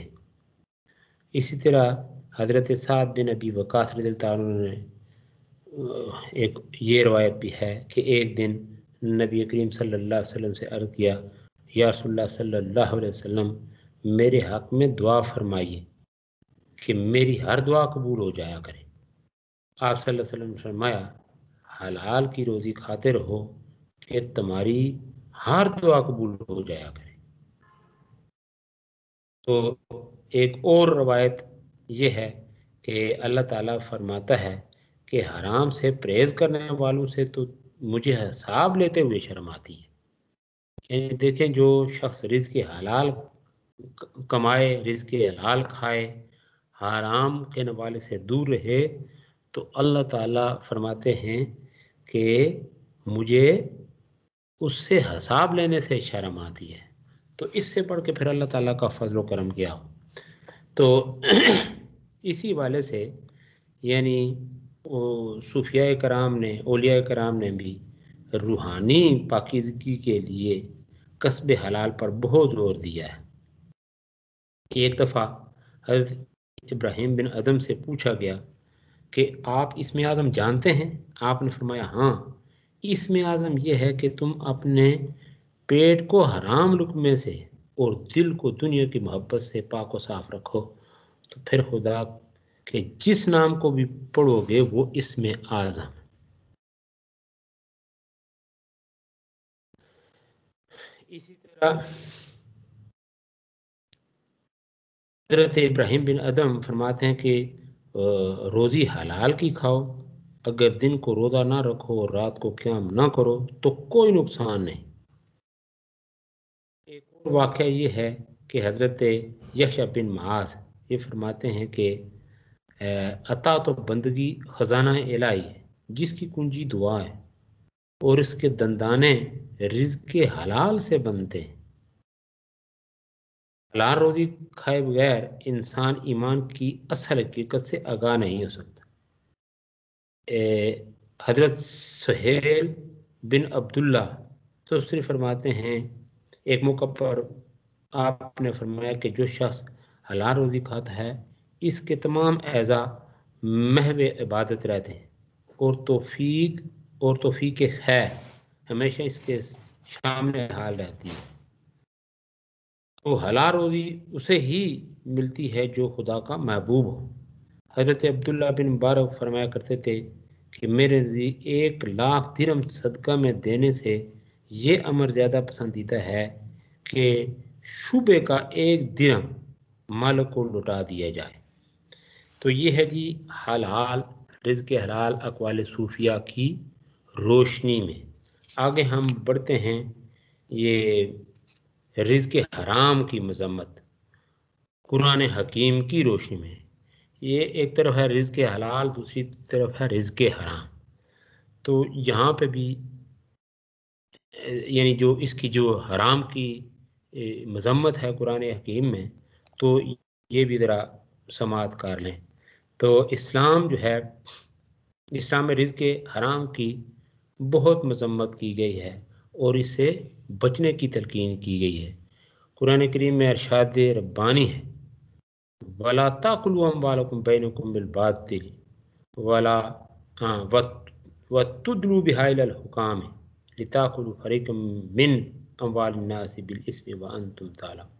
اسی طرح حضرت سعد بن ابی وقاص رضی اللہ عنہ نے ایک یہ روایت بھی ہے کہ ایک دن نبی کریم صلی اللہ علیہ وسلم سے عرض کیا یا رسول اللہ صلی اللہ علیہ وسلم میرے حق میں دعا فرمائیے کہ میری ہر دعا قبول ہو جایا کرے۔ آپ صلی اللہ علیہ وسلم نے فرمایا حلال کی روزی کھاتے رہو کہ تمہاری ہر دعا قبول ہو جایا کرے۔ تو ایک اور روایت یہ ہے کہ اللہ تعالیٰ فرماتا ہے کہ حرام سے پرہیز کرنے والوں سے تو مجھے حساب لیتے ہوئے شرم آتی ہے۔ یعنی دیکھیں جو شخص رزق حلال کمائے، رزق حلال کھائے، حرام کے نوالے سے دور رہے، تو اللہ تعالیٰ فرماتے ہیں کہ مجھے اس سے حساب لینے سے شرم آتی ہے۔ تو اس سے بڑھ کے پھر اللہ تعالیٰ کا فضل و کرم کیا ہو۔ تو اسی والے سے یعنی صوفیاء کرام نے، اولیاء کرام نے بھی روحانی پاکیزگی کے لیے کسب حلال پر بہت زور دیا ہے۔ ایک دفعہ حضرت ابراہیم بن ادم سے پوچھا گیا کہ آپ اسم اعظم جانتے ہیں؟ آپ نے فرمایا ہاں، اسم اعظم یہ ہے کہ تم اپنے پیٹ کو حرام لقمے سے اور دل کو دنیا کی محبت سے پاک و صاف رکھو تو پھر خدا کے جس نام کو بھی پڑھو گے وہ اسم اعظم. اسی طرح حضرت ابراہیم بن ادم فرماتے ہیں کہ روزی حلال کی کھاؤ، اگر دن کو روزہ نہ رکھو اور رات کو قیام نہ کرو تو کوئی نقصان نہیں. ایک اور واقعہ یہ ہے کہ حضرت یحییٰ بن معاذ یہ فرماتے ہیں کہ عطا تو بندگی خزانہ الہی ہے جس کی کنجی دعا ہے اور اس کے دندانے رزق کے حلال سے بنتے ہیں. حلال روزی کھائے بغیر انسان ایمان کی اصل حقیقت سے آگاہ نہیں ہو سکتا. حضرت سہیل بن عبداللہ سوستری فرماتے ہیں ایک موقع پر آپ نے فرمایا کہ جو شخص حلال روزی کھاتا ہے اس کے تمام اعضاء محو عبادت رہتے ہیں اور توفیق خیر ہمیشہ اس کے سامنے حال رہتی ہے. تو حلال روزی اسے ہی ملتی ہے جو خدا کا محبوب ہو. حضرت عبداللہ بن مبارک فرمایا کرتے تھے کہ میرے نزدیک 1,00,000 درہم صدقہ میں دینے سے یہ امر زیادہ پسندیدہ ہے کہ شبے کا 1 درہم مالک کو لٹا دیا جائے. تو یہ ہے جی حلال رزق حلال اقوال صوفیہ کی روشنی میں. آگے ہم بڑھتے ہیں یہ رزق حرام کی مذمت قرآن حکیم کی روشنی میں. یہ ایک طرف ہے رزق حلال، دوسری طرف ہے رزق حرام. تو یہاں پہ بھی یعنی جو اس کی جو حرام کی مذمت ہے قرآن حکیم میں، تو یہ بھی ذرا سماعت کر لیں. تو اسلام جو ہے، اسلام میں رزق حرام کی بہت مذمت کی گئی ہے اور اس سے بچنے کی تلقین کی گئی ہے. قرآن کریم میں ارشاد ربانی ہے وَلَا تَأْكُلُوا أَمْوَالَكُمْ بَيْنَكُمْ بِالْبَاطِلِ وَتُدْلُوا بِهَا إِلَى الْحُكَامِ لِتَأْكُلُوا فَرِيقًا مِّنْ أَمْوَالِ النَّاسِ بِالْإِثْمِ وَأَنْتُمْ تَعْلَمُونَ.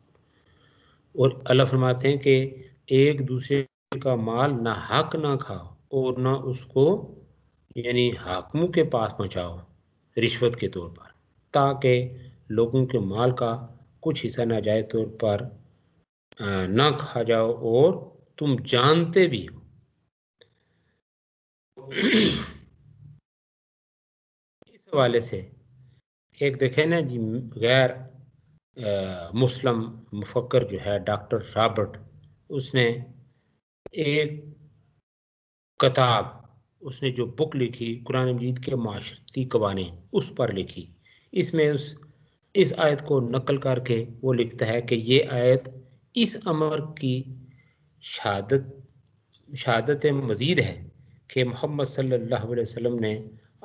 اور اللہ فرماتے ہیں کہ ایک دوسرے کا مال نہ حق نہ کھاؤ اور نہ اس کو یعنی حاکموں کے پاس پہنچاؤ رشوت کے طور پر، تاکہ لوگوں کے مال کا کچھ حصہ ناجائز طور پر نہ کھا جاؤ اور تم جانتے بھی ہو. اس حوالے سے ایک دیکھیں نا جی غیر مسلم مفکر جو ہے ڈاکٹر رابرٹ، اس نے ایک کتاب، اس نے جو بک لکھی قرآن مجید کے معاشرتی قوانین اس پر لکھی. اس میں اس آیت کو نقل کر کے وہ لکھتا ہے کہ یہ آیت اس امر کی شہادت مزید ہے کہ محمد صلی اللہ علیہ وسلم نے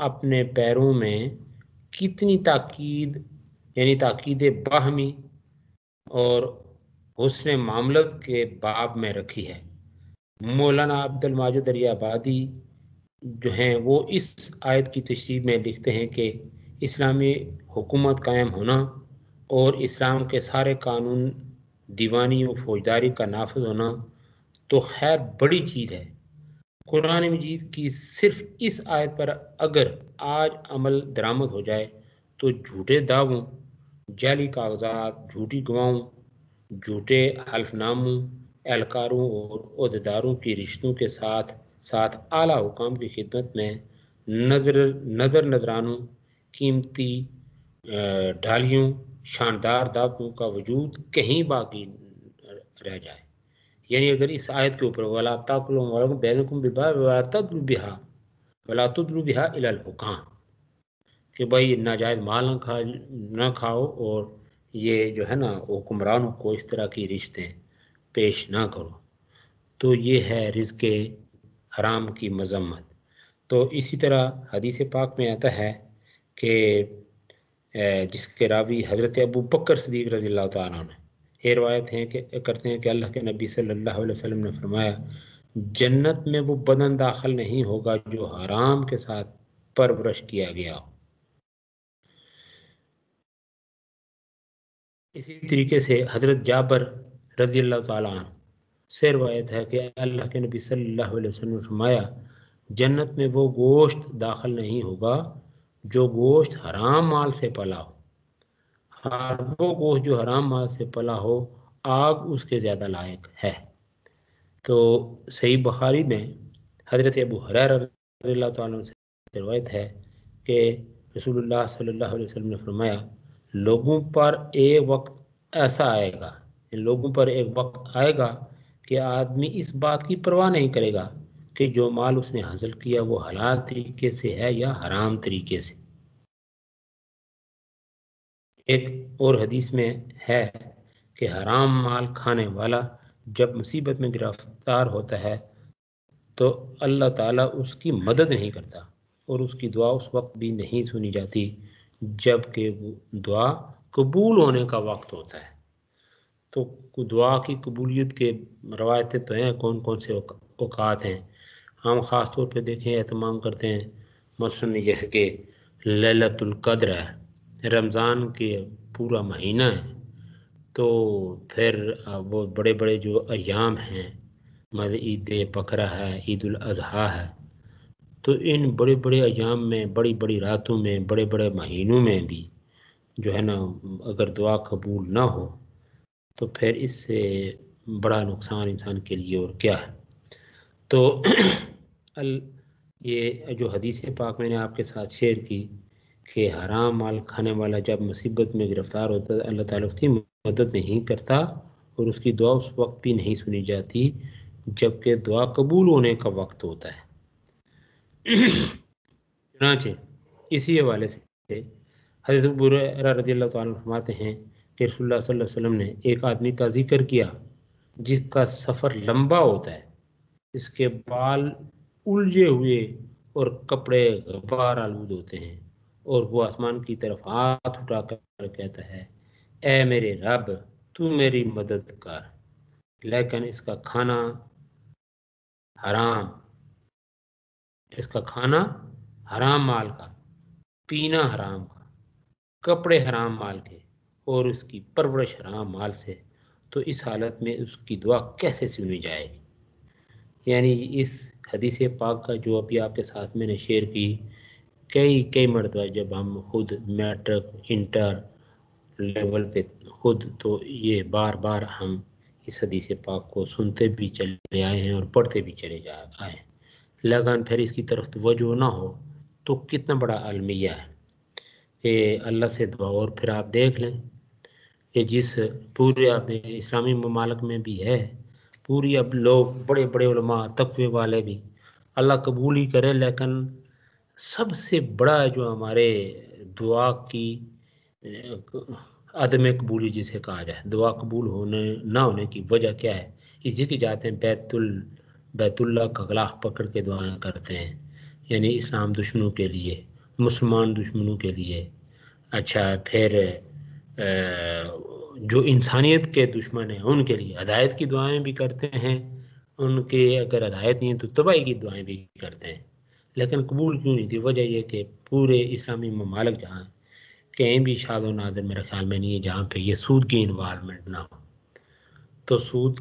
اپنے پیروں میں کتنی تاکید یعنی تاکید باہمی اور حسن معاملت کے باب میں رکھی ہے. مولانا عبد الماجد دریابادی جو ہیں وہ اس آیت کی تشریح میں لکھتے ہیں کہ اسلامی حکومت قائم ہونا اور اسلام کے سارے قانون دیوانی و فوجداری کا نافذ ہونا تو خیر بڑی چیز ہے. قرآن مجید کی صرف اس آیت پر اگر آج عمل درآمد ہو جائے تو جھوٹے دعووں، جعلی کاغذات، جھوٹی گواہوں، جھوٹے حلف ناموں، اہلکاروں اور عہدیداروں کی رشتوں کے ساتھ ساتھ اعلیٰ حکام کی خدمت میں نذرانوں، قیمتی ڈھالیوں، شاندار دعوتوں کا وجود کہیں باقی رہ جائے. یعنی اگر اس آیت کے اوپر وَلَا تَأْكُلُوا أَمْوَالَكُمْ بَيْنَكُمْ بِالْبَاطِلِ وَلَا تُدْلُوا بِهَا إِلَى الْحُكَامِ کہ بھائی ناجائز مال نہ کھاؤ اور یہ جو ہے نا حکمرانوں کو اس طرح کی رشتے پیش نہ کرو. تو یہ ہے رزق حرام کی مذمت. تو اسی طرح حدیث پاک میں آتا ہے کہ جس کے راوی حضرت ابو بکر صدیق رضی اللہ تعالیٰ عنہ یہ روایت ہیں کہ کرتے ہیں کہ اللہ کے نبی صلی اللہ علیہ وسلم نے فرمایا جنت میں وہ بدن داخل نہیں ہوگا جو حرام کے ساتھ پرورش کیا گیا ہو. اسی طریقے سے حضرت جابر رضی اللہ تعالیٰ عنہ سے روایت ہے کہ اللہ کے نبی صلی اللہ علیہ وسلم نے فرمایا جنت میں وہ گوشت داخل نہیں ہوگا جو گوشت حرام مال سے پلا ہو، ہر وہ گوشت جو حرام مال سے پلا ہو آگ اس کے زیادہ لائق ہے۔ تو صحیح بخاری میں حضرت ابو ہریرہ رضی اللہ تعالیٰ عنہ سے روایت ہے کہ رسول اللہ صلی اللہ علیہ وسلم نے فرمایا لوگوں پر ایک وقت ایسا آئے گا، لوگوں پر ایک وقت آئے گا کہ آدمی اس بات کی پرواہ نہیں کرے گا کہ جو مال اس نے حاصل کیا وہ حلال طریقے سے ہے یا حرام طریقے سے۔ ایک اور حدیث میں ہے کہ حرام مال کھانے والا جب مصیبت میں گرفتار ہوتا ہے تو اللہ تعالیٰ اس کی مدد نہیں کرتا اور اس کی دعا اس وقت بھی نہیں سنی جاتی جب کہ وہ دعا قبول ہونے کا وقت ہوتا ہے۔ تو دعا کی قبولیت کے روایتیں تو ہیں، کون کون سے اوقات ہیں؟ ہم خاص طور پہ دیکھیں اہتمام کرتے ہیں، مثلاً یہ ہے کہ لیلۃ القدر ہے، رمضان کے پورا مہینہ ہے، تو پھر وہ بڑے بڑے جو ایام ہیں، مطلب عید بقرہ ہے، عید الاضحیٰ ہے، تو ان بڑے بڑے ایام میں، بڑی بڑی راتوں میں، بڑے بڑے مہینوں میں بھی جو ہے نا اگر دعا قبول نہ ہو تو پھر اس سے بڑا نقصان انسان کے لیے اور کیا ہے۔ تو یہ جو حدیث پاک میں نے آپ کے ساتھ شیئر کی کہ حرام مال کھانے والا جب مصیبت میں گرفتار ہوتا ہے اللہ تعالیٰ اس کی مدد نہیں کرتا اور اس کی دعا اس وقت بھی نہیں سنی جاتی جبکہ دعا قبول ہونے کا وقت ہوتا ہے۔ چنانچہ اسی حوالے سے حضرت ابو ہریرہ رضی اللہ تعالیٰ عنہ فرماتے ہیں کہ رسول اللہ صلی اللہ علیہ وسلم نے ایک آدمی کا ذکر کیا جس کا سفر لمبا ہوتا ہے، اس کے بال الجھے ہوئے اور کپڑے غبار آلود ہوتے ہیں اور وہ آسمان کی طرف ہاتھ اٹھا کر کہتا ہے اے میرے رب تو میری مدد کر، لیکن اس کا کھانا حرام مال کا، پینا حرام کا، کپڑے حرام مال کے اور اس کی پرورش حرام مال سے، تو اس حالت میں اس کی دعا کیسے سنی جائے گی؟ یعنی اس حدیث پاک کا جو ابھی آپ کے ساتھ میں نے شیئر کی، کئی مرتبہ جب ہم خود میٹرک انٹر لیول پہ خود تو یہ بار بار ہم اس حدیث پاک کو سنتے بھی چلے آئے ہیں اور پڑھتے بھی چلے آئے ہیں، لیکن پھر اس کی طرف توجہ نہ ہو تو کتنا بڑا المیہ ہے کہ اللہ سے دعا۔ اور پھر آپ دیکھ لیں کہ جس پورے اسلامی ممالک میں بھی ہے، پوری اب لوگ بڑے بڑے علماء تقوی والے بھی اللہ قبول ہی کرے، لیکن سب سے بڑا جو ہمارے دعا کی عدم قبولی جسے کہا جائے، دعا قبول ہونے نہ ہونے کی وجہ کیا ہے؟ اسی کی جاتے ہیں بیت اللہ کا غلاف پکڑ کے دعائیں کرتے ہیں، یعنی اسلام دشمنوں کے لیے، مسلمان دشمنوں کے لیے، اچھا پھر جو انسانیت کے دشمن ہیں ان کے لیے ہدایت کی دعائیں بھی کرتے ہیں، ان کے اگر ہدایت نہیں تو تباہی کی دعائیں بھی کرتے ہیں، لیکن قبول کیوں نہیں تھی؟ وجہ یہ کہ پورے اسلامی ممالک جہاں کہیں بھی شاد و نادر میرے خیال میں نہیں ہے جہاں پہ یہ سود کی انوالومنٹ نہ ہو، تو سود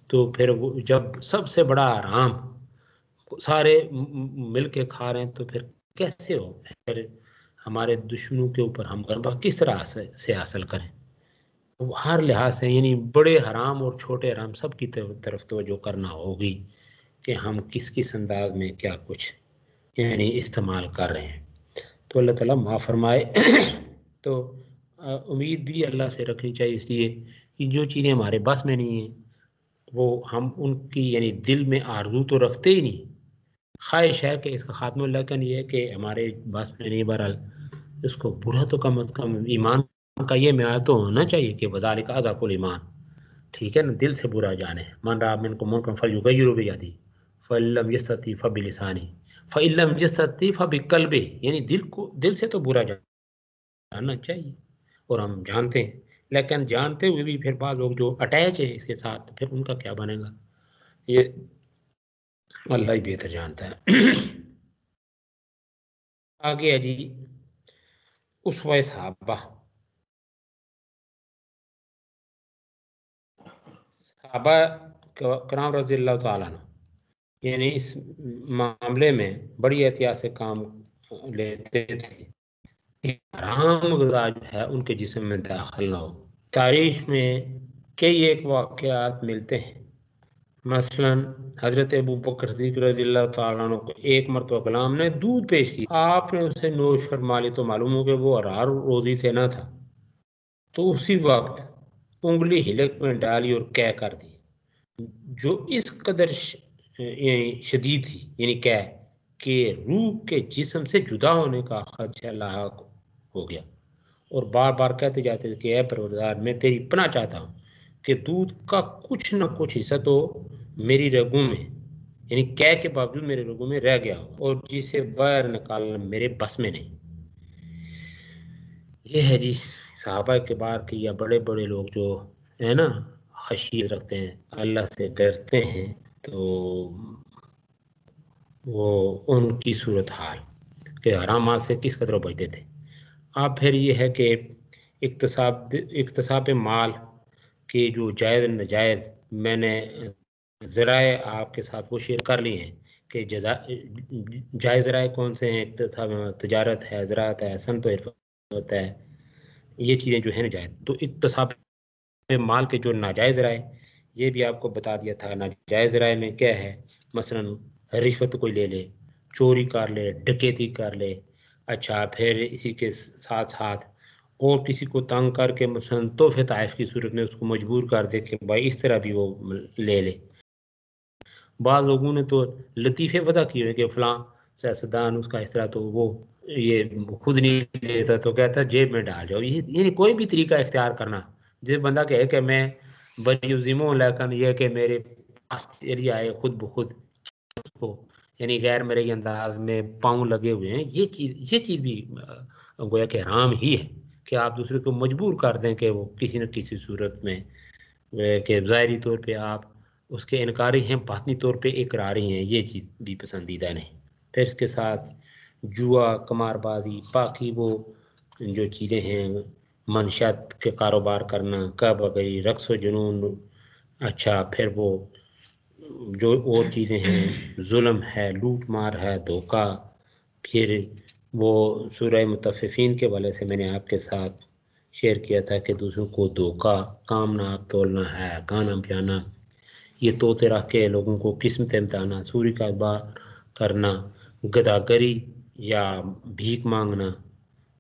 تو پھر وہ جب سب سے بڑا حرام سارے مل کے کھا رہے ہیں تو پھر کیسے ہو؟ پھر ہمارے دشمنوں کے اوپر ہم غلبہ کس طرح سے حاصل کریں؟ ہر لحاظ سے یعنی بڑے حرام اور چھوٹے حرام سب کی طرف توجہ کرنا ہوگی کہ ہم کس انداز میں کیا کچھ یعنی استعمال کر رہے ہیں، تو اللہ تعالیٰ معاف فرمائے۔ تو امید بھی اللہ سے رکھنی چاہیے، اس لیے کہ جو چیزیں ہمارے بس میں نہیں ہیں وہ ہم ان کی یعنی دل میں آرزو تو رکھتے ہی نہیں، خواہش ہے کہ اس کا خاتمہ، لیکن یہ کہ ہمارے بس میں نہیں، بہرحال اس کو برا تو کم از کم ایمان کا یہ معیار تو ہونا چاہیے کہ وذالک اضعف الایمان، ٹھیک ہے نا، دل سے برا جانے، من رأى منکم منکرا فلیغیرہ بیدہ فإن لم یستطع فبلسانہ فإن لم یستطع فبقلبہ، یعنی دل سے تو برا جاننا چاہیے اور ہم جانتے ہیں، لیکن جانتے ہوئے بھی پھر بعض لوگ جو اٹیچ ہیں اس کے ساتھ پھر ان کا کیا بنے گا یہ اللہ ہی بہتر جانتا ہے۔ آگے ہے جی اسوہ صحابہ۔ صحابہ کرام رضی اللہ تعالیٰ عنہ یعنی اس معاملے میں بڑی احتیاط سے کام لیتے تھے کہ حرام غذا جو ہے ان کے جسم میں داخل نہ ہو۔ تاریخ میں کئی ایک واقعات ملتے ہیں، مثلا حضرت ابو بکر صدیق رضی اللہ تعالیٰ عنہ کو ایک مرتبہ غلام نے دودھ پیش کی، آپ نے اسے نوش فرما لی تو معلوم ہو کہ وہ حرار روزی سے نہ تھا، تو اسی وقت انگلی ہلک میں ڈالی اور کہہ کر دی، جو اس قدر یعنی شدید تھی، یعنی کہ روح کے جسم سے جدا ہونے کا خدشہ لاحق ہو گیا، اور بار بار کہتے جاتے تھے کہ اے پروردگار میں تیری پناہ چاہتا ہوں کہ دودھ کا کچھ نہ کچھ حصہ تو میری رگوں میں یعنی کے باوجود میرے رگوں میں رہ گیا ہو، اور جسے باہر نکالنا میرے بس میں نہیں۔ یہ ہے جی صحابہ کے بار کے یا بڑے بڑے لوگ جو ہے نا خشیت رکھتے ہیں، اللہ سے ڈرتے ہیں، تو وہ ان کی صورتحال کہ حرامات سے کس قدر بچتے تھے۔ اب پھر یہ ہے کہ اقتصاب مال کے جو جائز ناجائز میں نے ذرائع آپ کے ساتھ وہ شیئر کر لی ہیں کہ جائز ذرائع کون سے ہیں، تجارت ہے، زراعت ہے، صنعت و حرفت ہے، یہ چیزیں جو ہیں ناجائز۔ تو اقتصاب مال کے جو ناجائز ذرائع یہ بھی آپ کو بتا دیا تھا، ناجائز ذرائع میں کیا ہے، مثلا رشوت کوئی لے لے، چوری کر لے، ڈکیتی کر لے، اچھا پھر اسی کے ساتھ ساتھ اور کسی کو تنگ کر کے مثلا تحفے طائف کی صورت میں اس کو مجبور کر دے کہ بھائی اس طرح بھی وہ لے لے۔ بعض لوگوں نے تو لطیفے وضع کیے ہوئے کہ فلاں سیاستدان اس کا اس طرح، تو وہ یہ خود نہیں لیتا تو کہتا جیب میں ڈال جاؤ، یعنی کوئی بھی طریقہ اختیار کرنا جس بندہ کہے کہ میں بڑی عظیموں لیکن یہ کہ میرے پاس ایریا آئے خود بخود اس کو یعنی غیر میرے انداز میں پاؤں لگے ہوئے ہیں، یہ چیز بھی گویا کہ حرام ہی ہے کہ آپ دوسرے کو مجبور کر دیں کہ وہ کسی نہ کسی صورت میں کہ ظاہری طور پہ آپ اس کے انکاری ہیں، باطنی طور پہ اقراری ہیں، یہ چیز بھی پسندیدہ نہیں۔ پھر اس کے ساتھ جوا، قمار بازی، باقی وہ جو چیزیں ہیں، منشیات کے کاروبار کرنا، کب گئی، رقص و جنون، اچھا پھر وہ جو اور چیزیں ہیں، ظلم ہے، لوٹ مار ہے، دھوکہ، پھر وہ سورہ مطففین کے والے سے میں نے آپ کے ساتھ شیئر کیا تھا کہ دوسروں کو دھوکہ، کام ناپ تولنا ہے، گانا بجانا، یہ طوطے رکھ کے لوگوں کو قسمت امتحانا، سوری کا اتباع کرنا، گداگری یا بھیک مانگنا،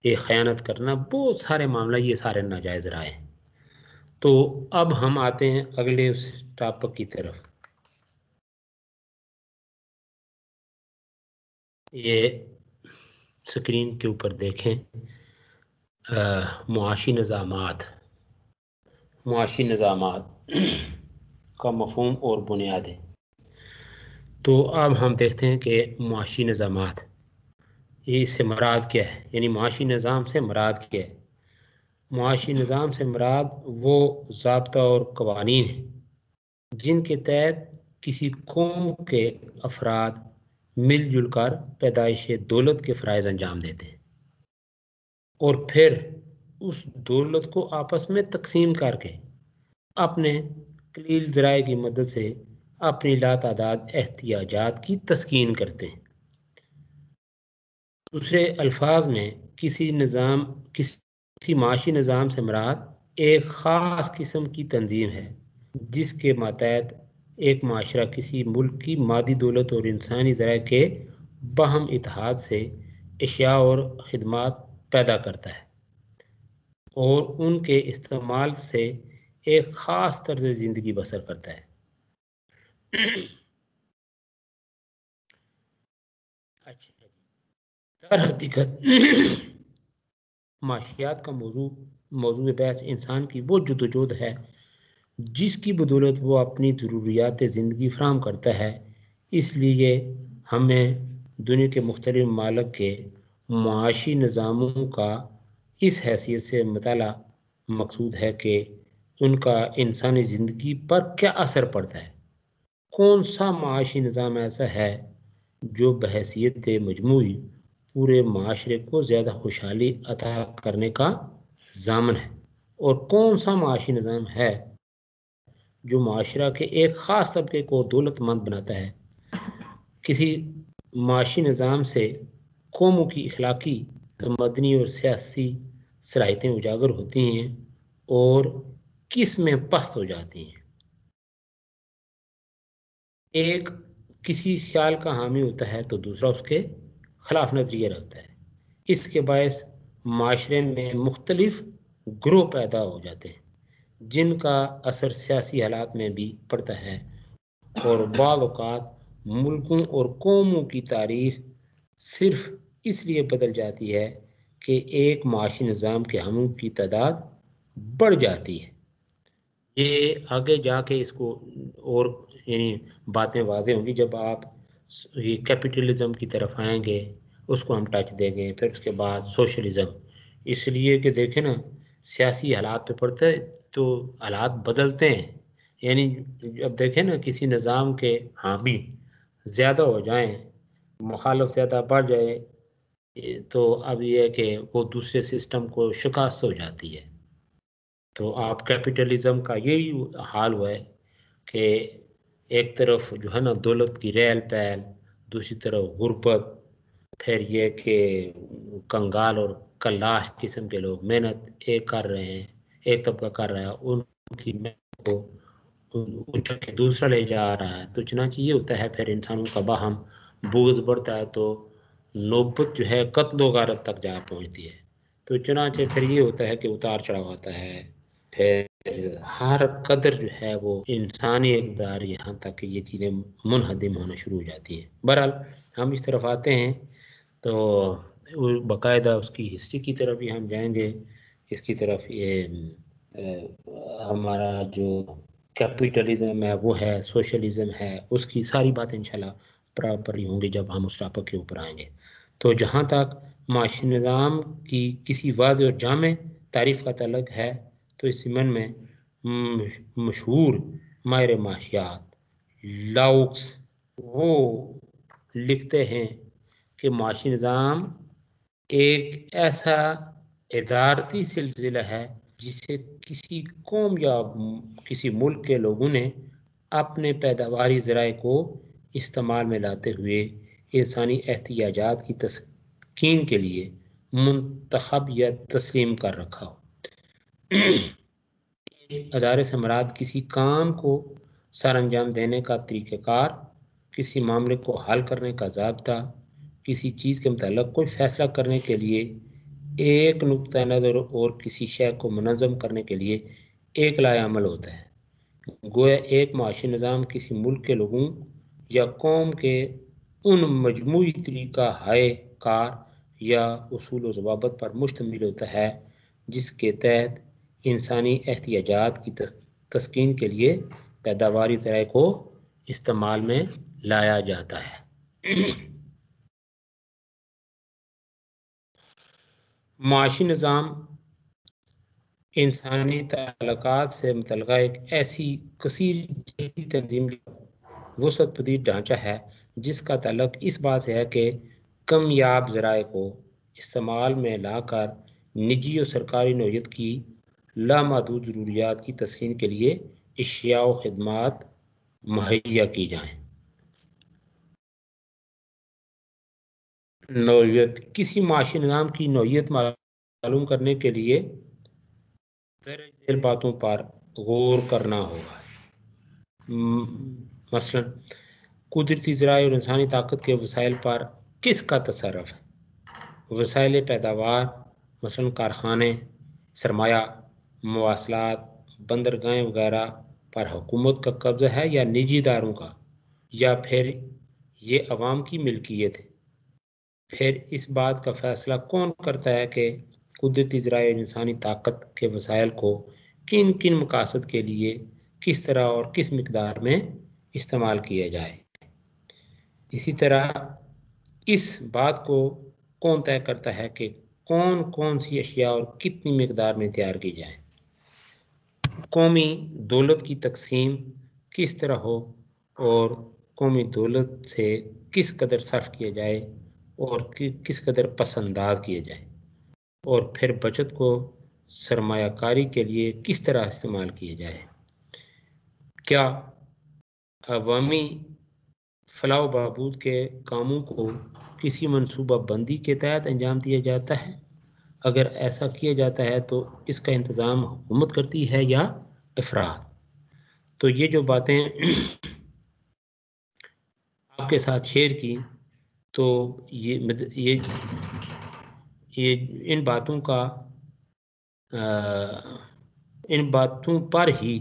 یہ خیانت کرنا، بہت سارے معاملہ، یہ سارے ناجائز رائے ہیں۔ تو اب ہم آتے ہیں اگلے اس ٹاپک کی طرف۔ یہ سکرین کے اوپر دیکھیں، معاشی نظامات کا مفہوم اور بنیادیں۔ تو اب ہم دیکھتے ہیں کہ معاشی نظامات یہ اس سے مراد کیا ہے، یعنی معاشی نظام سے مراد کیا ہے۔ معاشی نظام سے مراد وہ ضابطہ اور قوانین ہیں جن کے تحت کسی قوم کے افراد مل جل کر پیدائش دولت کے فرائض انجام دیتے ہیں، اور پھر اس دولت کو آپس میں تقسیم کر کے اپنے قلیل ذرائع کی مدد سے اپنی لاتعداد احتیاجات کی تسکین کرتے ہیں۔ دوسرے الفاظ میں کسی معاشی نظام سے مراد ایک خاص قسم کی تنظیم ہے جس کے ماتحت ایک معاشرہ کسی ملک کی مادی دولت اور انسانی ذرائع کے باہم اتحاد سے اشیاء اور خدمات پیدا کرتا ہے اور ان کے استعمال سے ایک خاص طرز زندگی بسر کرتا ہے۔ در حقیقت معاشیات کا موضوع بحث انسان کی وہ جدوجہد ہے جس کی بدولت وہ اپنی ضروریات زندگی فراہم کرتا ہے۔ اس لیے ہمیں دنیا کے مختلف ممالک کے معاشی نظاموں کا اس حیثیت سے مطالعہ مقصود ہے کہ ان کا انسانی زندگی پر کیا اثر پڑتا ہے، کون سا معاشی نظام ایسا ہے جو بحیثیت مجموعی پورے معاشرے کو زیادہ خوشحالی عطا کرنے کا ضامن ہے، اور کون سا معاشی نظام ہے جو معاشرہ کے ایک خاص طبقے کو دولت مند بناتا ہے۔ کسی معاشی نظام سے قوموں کی اخلاقی، مدنی اور سیاسی صلاحیتیں اجاگر ہوتی ہیں اور کس میں پست ہو جاتی ہیں۔ ایک کسی خیال کا حامی ہوتا ہے تو دوسرا اس کے خلاف نظریہ رکھتا ہے۔ اس کے باعث معاشرے میں مختلف گروہ پیدا ہو جاتے ہیں جن کا اثر سیاسی حالات میں بھی پڑتا ہے، اور بعض اوقات ملکوں اور قوموں کی تاریخ صرف اس لیے بدل جاتی ہے کہ ایک معاشی نظام کے حامیوں کی تعداد بڑھ جاتی ہے۔ یہ آگے جا کے اس کو اور یعنی باتیں واضح ہوں گی جب آپ یہ کیپٹلزم کی طرف آئیں گے، اس کو ہم ٹچ دیں گے، پھر اس کے بعد سوشلزم۔ اس لیے کہ دیکھیں نا، سیاسی حالات پہ پڑتا ہے تو حالات بدلتے ہیں، یعنی اب دیکھیں نا کسی نظام کے حامی زیادہ ہو جائیں، مخالف زیادہ بڑھ جائے، تو اب یہ ہے کہ وہ دوسرے سسٹم کو شکست ہو جاتی ہے۔ تو آپ کیپٹلزم کا یہی حال ہوا ہے کہ ایک طرف جو ہے نا دولت کی ریل پیل، دوسری طرف غربت، پھر یہ کہ کنگال اور کلاش قسم کے لوگ محنت ایک کر رہے ہیں، ایک طبقہ کر رہا ہے، ان کی محنت کو اچھا کے دوسرا لے جا رہا ہے، تو چنانچہ یہ ہوتا ہے پھر انسانوں کا باہم بغض بڑھتا ہے تو نوبت جو ہے قتل و غارت تک جا پہنچتی ہے۔ تو چنانچہ پھر یہ ہوتا ہے کہ اتار چڑھاؤ آتا ہے، پھر ہر قدر جو ہے وہ انسانی اقدار یہاں تک کہ یہ چیزیں منہدم ہونا شروع ہو جاتی ہیں۔ بہرحال ہم اس طرف آتے ہیں تو باقاعدہ اس کی ہسٹری کی طرف بھی ہم جائیں گے، اس کی طرف یہ ہمارا جو کیپیٹلزم ہے وہ ہے، سوشلزم ہے، اس کی ساری باتیں انشاءاللہ برابر ہی ہوں گی جب ہم اس ٹاپک کے اوپر آئیں گے۔ تو جہاں تک معاشی نظام کی کسی واضح اور جامع تعریف کا تعلق ہے تو اس ضمن میں مشہور ماہر معاشیات لاؤکس وہ لکھتے ہیں کہ معاشی نظام ایک ایسا ادارتی سلسلہ ہے جسے کسی قوم یا کسی ملک کے لوگوں نے اپنے پیداواری ذرائع کو استعمال میں لاتے ہوئے انسانی احتیاجات کی تسکین کے لیے منتخب یا تسلیم کر رکھا ہو۔ ادارے سے مراد کسی کام کو سر انجام دینے کا طریقہ کار، کسی معاملے کو حل کرنے کا ضابطہ، کسی چیز کے متعلق کوئی فیصلہ کرنے کے لیے ایک نقطہ نظر اور کسی شے کو منظم کرنے کے لیے ایک لائحہ عمل ہوتا ہے۔ گویا ایک معاشی نظام کسی ملک کے لوگوں یا قوم کے ان مجموعی طریقہ ہائے کار یا اصول و ضوابط پر مشتمل ہوتا ہے جس کے تحت انسانی احتیاجات کی تسکین کے لیے پیداواری ذرائع کو استعمال میں لایا جاتا ہے۔ معاشی نظام انسانی تعلقات سے متعلقہ ایک ایسی کثیر تنظیم وسعت پذیر ڈھانچہ ہے جس کا تعلق اس بات سے ہے کہ کمیاب ذرائع کو استعمال میں لا کر نجی اور سرکاری نوعیت کی لامحدود ضروریات کی تسکین کے لیے اشیاء و خدمات مہیا کی جائیں۔ نوعیت کسی معاشی نظام کی نوعیت معلوم کرنے کے لیے درج ذیل باتوں پر غور کرنا ہوگا۔ مثلا قدرتی ذرائع اور انسانی طاقت کے وسائل پر کس کا تصرف ہے؟ وسائل پیداوار مثلا کارخانے، سرمایہ، مواصلات، بندرگاہیں وغیرہ پر حکومت کا قبضہ ہے یا نجی اداروں کا، یا پھر یہ عوام کی ملکیت ہے؟ پھر اس بات کا فیصلہ کون کرتا ہے کہ قدرتی ذرائع اور انسانی طاقت کے وسائل کو کن کن مقاصد کے لیے کس طرح اور کس مقدار میں استعمال کیا جائے؟ اسی طرح اس بات کو کون طے کرتا ہے کہ کون کون سی اشیاء اور کتنی مقدار میں تیار کی جائیں؟ قومی دولت کی تقسیم کس طرح ہو اور قومی دولت سے کس قدر صرف کیا جائے اور کس قدر پس انداز کیے جائے، اور پھر بچت کو سرمایہ کاری کے لیے کس طرح استعمال کیا جائے۔ کیا عوامی فلاح و بہبود کے کاموں کو کسی منصوبہ بندی کے تحت انجام دیا جاتا ہے؟ اگر ایسا کیا جاتا ہے تو اس کا انتظام حکومت کرتی ہے یا افراد؟ تو یہ جو باتیں آپ کے ساتھ شیئر کی، تو یہ ان باتوں کا ان باتوں پر ہی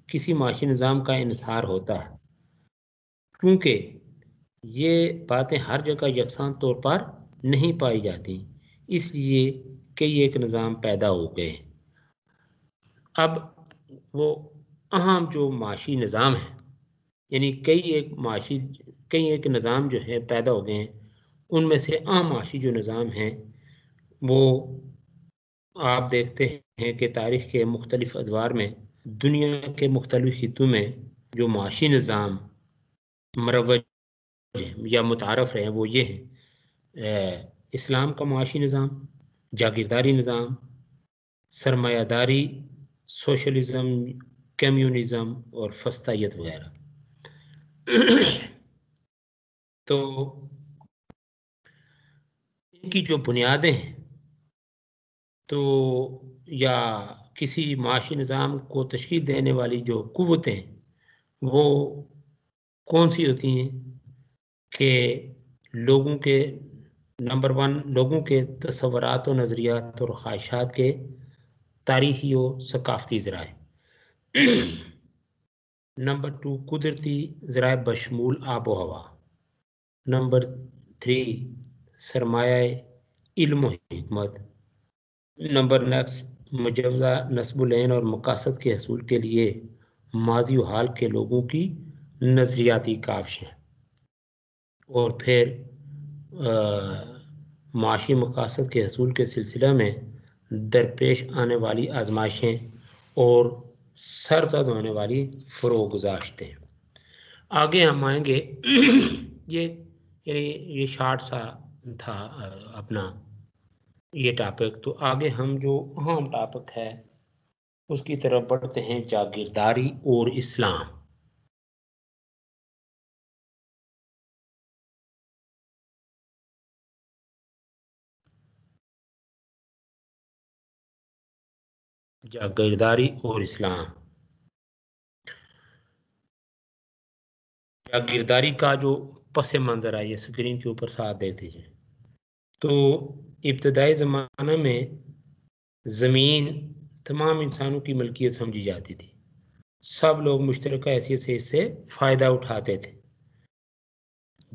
کسی معاشی نظام کا انحصار ہوتا ہے، کیونکہ یہ باتیں ہر جگہ یکساں طور پر نہیں پائی جاتی، اس لیے کئی ایک نظام پیدا ہو گئے۔ اب وہ اہم جو معاشی نظام ہے، یعنی کئی ایک نظام جو ہے پیدا ہو گئے ہیں، ان میں سے اہم معاشی جو نظام ہیں وہ آپ دیکھتے ہیں کہ تاریخ کے مختلف ادوار میں دنیا کے مختلف خطوں میں جو معاشی نظام مروج یا متعارف ہیں وہ یہ ہیں: اسلام کا معاشی نظام، جاگیرداری نظام، سرمایہ داری، سوشلزم، کمیونزم اور فسطائیت وغیرہ۔ تو ان کی جو بنیادیں ہیں تو یا کسی معاشی نظام کو تشکیل دینے والی جو قوتیں وہ کون سی ہوتی ہیں کہ لوگوں کے نمبر 1 لوگوں کے تصورات و نظریات اور خواہشات کے تاریخی و ثقافتی ذرائع، نمبر 2 قدرتی ذرائع بشمول آب و ہوا، نمبر 3 سرمایہ علم و حکمت، نمبر نیکسٹ مجوزہ نسب العین اور مقاصد کے حصول کے لیے ماضی و حال کے لوگوں کی نظریاتی کاوشیں، اور پھر معاشی مقاصد کے حصول کے سلسلہ میں درپیش آنے والی آزمائشیں اور سرزد ہونے والی فروغ گزاشتیں۔ آگے ہم آئیں گے یہ شارٹ سا تھا اپنا یہ ٹاپک، تو آگے ہم جو اہم ٹاپک ہے اس کی طرف بڑھتے ہیں، جاگیرداری اور اسلام۔ جاگیرداری اور اسلام، جاگیرداری کا جو پس منظر ہے یہ اسکرین کے اوپر ساتھ دیکھ لیجیے۔ تو ابتدائی زمانہ میں زمین تمام انسانوں کی ملکیت سمجھی جاتی تھی، سب لوگ مشترکہ حیثیت سے اس سے فائدہ اٹھاتے تھے۔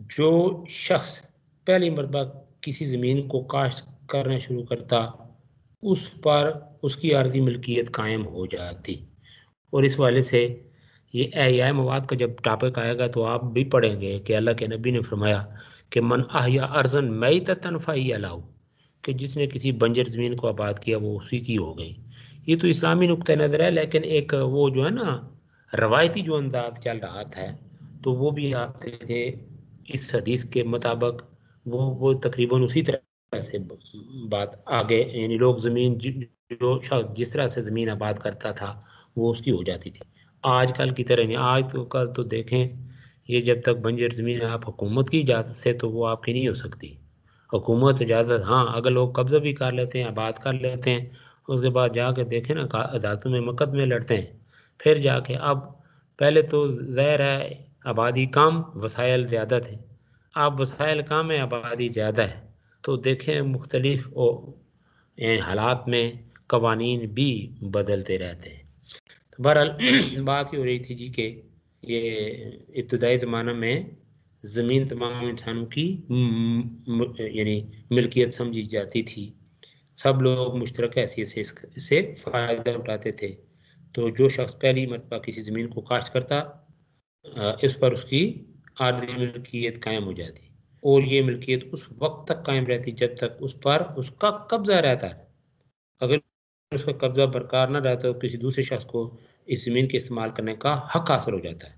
جو شخص پہلی مرتبہ کسی زمین کو کاشت کرنا شروع کرتا اس پر اس کی عارضی ملکیت قائم ہو جاتی، اور اس والے سے یہ احیاء مواد کا جب ٹاپک آئے گا تو آپ بھی پڑھیں گے کہ اللہ کے نبی نے فرمایا کہ من احیا ارضن میتۃ فہی لہ، کہ جس نے کسی بنجر زمین کو آباد کیا وہ اسی کی ہو گئی۔ یہ تو اسلامی نقطہ نظر ہے، لیکن ایک وہ جو ہے نا روایتی جو انداز چل رہا تھا تو وہ بھی آپ دیکھیں اس حدیث کے مطابق وہ تقریباً اسی طرح سے بات آگے، یعنی لوگ زمین جو شخص جس طرح سے زمین آباد کرتا تھا وہ اس کی ہو جاتی تھی۔ آج کل کی طرح نہیں، آج تو کل تو دیکھیں یہ جب تک بنجر زمین آپ حکومت کی اجازت سے تو وہ آپ کی نہیں ہو سکتی۔ حکومت اجازت، ہاں اگر لوگ قبضہ بھی کر لیتے ہیں، آباد کر لیتے ہیں، اس کے بعد جا کے دیکھیں نا عدالتوں میں مقدمے لڑتے ہیں، پھر جا کے اب پہلے تو ظاہر ہے آبادی کم وسائل زیادہ تھے، اب وسائل کم ہے آبادی زیادہ ہے، تو دیکھیں مختلف حالات میں قوانین بھی بدلتے رہتے ہیں۔ بہرحال بات یہ ہو رہی تھی جی کہ یہ ابتدائی زمانہ میں زمین تمام انسانوں کی یعنی ملکیت سمجھی جاتی تھی، سب لوگ مشترکہ حیثیت سے اس سے فائدہ اٹھاتے تھے۔ تو جو شخص پہلی مرتبہ کسی زمین کو کاشت کرتا اس پر اس کی عارضی ملکیت قائم ہو جاتی، اور یہ ملکیت اس وقت تک قائم رہتی جب تک اس پر اس کا قبضہ رہتا ہے۔ اگر اس کا قبضہ برقرار نہ رہتا تو کسی دوسرے شخص کو اس زمین کے استعمال کرنے کا حق حاصل ہو جاتا ہے۔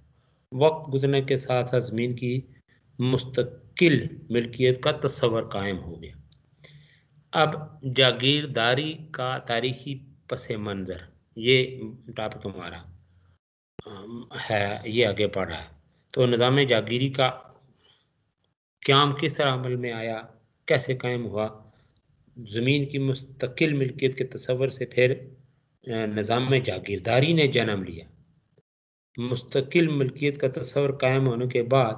وقت گزرنے کے ساتھ ساتھ زمین کی مستقل ملکیت کا تصور قائم ہو گیا۔ اب جاگیرداری کا تاریخی پس منظر، یہ ٹاپک ہمارا۔ ہے یہ آگے بڑھ رہا ہے۔ تو نظام جاگیری کا قیام کس طرح عمل میں آیا، کیسے قائم ہوا؟ زمین کی مستقل ملکیت کے تصور سے پھر نظام جاگیرداری نے جنم لیا۔ مستقل ملکیت کا تصور قائم ہونے کے بعد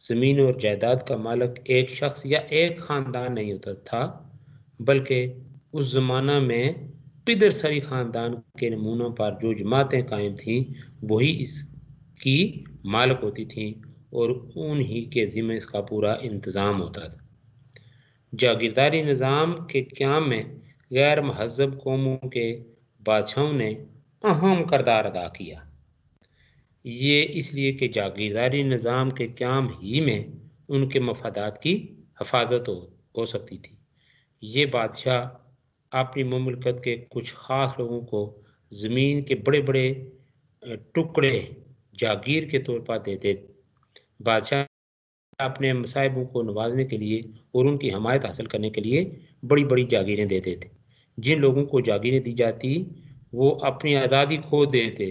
زمین اور جائیداد کا مالک ایک شخص یا ایک خاندان نہیں ہوتا تھا، بلکہ اس زمانہ میں پدر سری خاندان کے نمونوں پر جو جماعتیں قائم تھیں وہی اس کی مالک ہوتی تھیں اور انہی کے ذمہ اس کا پورا انتظام ہوتا تھا۔ جاگیرداری نظام کے قیام میں غیر مہذب قوموں کے بادشاہوں نے اہم کردار ادا کیا۔ یہ اس لیے کہ جاگیرداری نظام کے قیام ہی میں ان کے مفادات کی حفاظت ہو سکتی تھی۔ یہ بادشاہ اپنی مملکت کے کچھ خاص لوگوں کو زمین کے بڑے بڑے ٹکڑے جاگیر کے طور پر دیتے۔ بادشاہ اپنے مصائبوں کو نوازنے کے لیے اور ان کی حمایت حاصل کرنے کے لیے بڑی بڑی جاگیریں دیتے تھے۔ جن لوگوں کو جاگیریں دی جاتی وہ اپنی آزادی کھو دیتے۔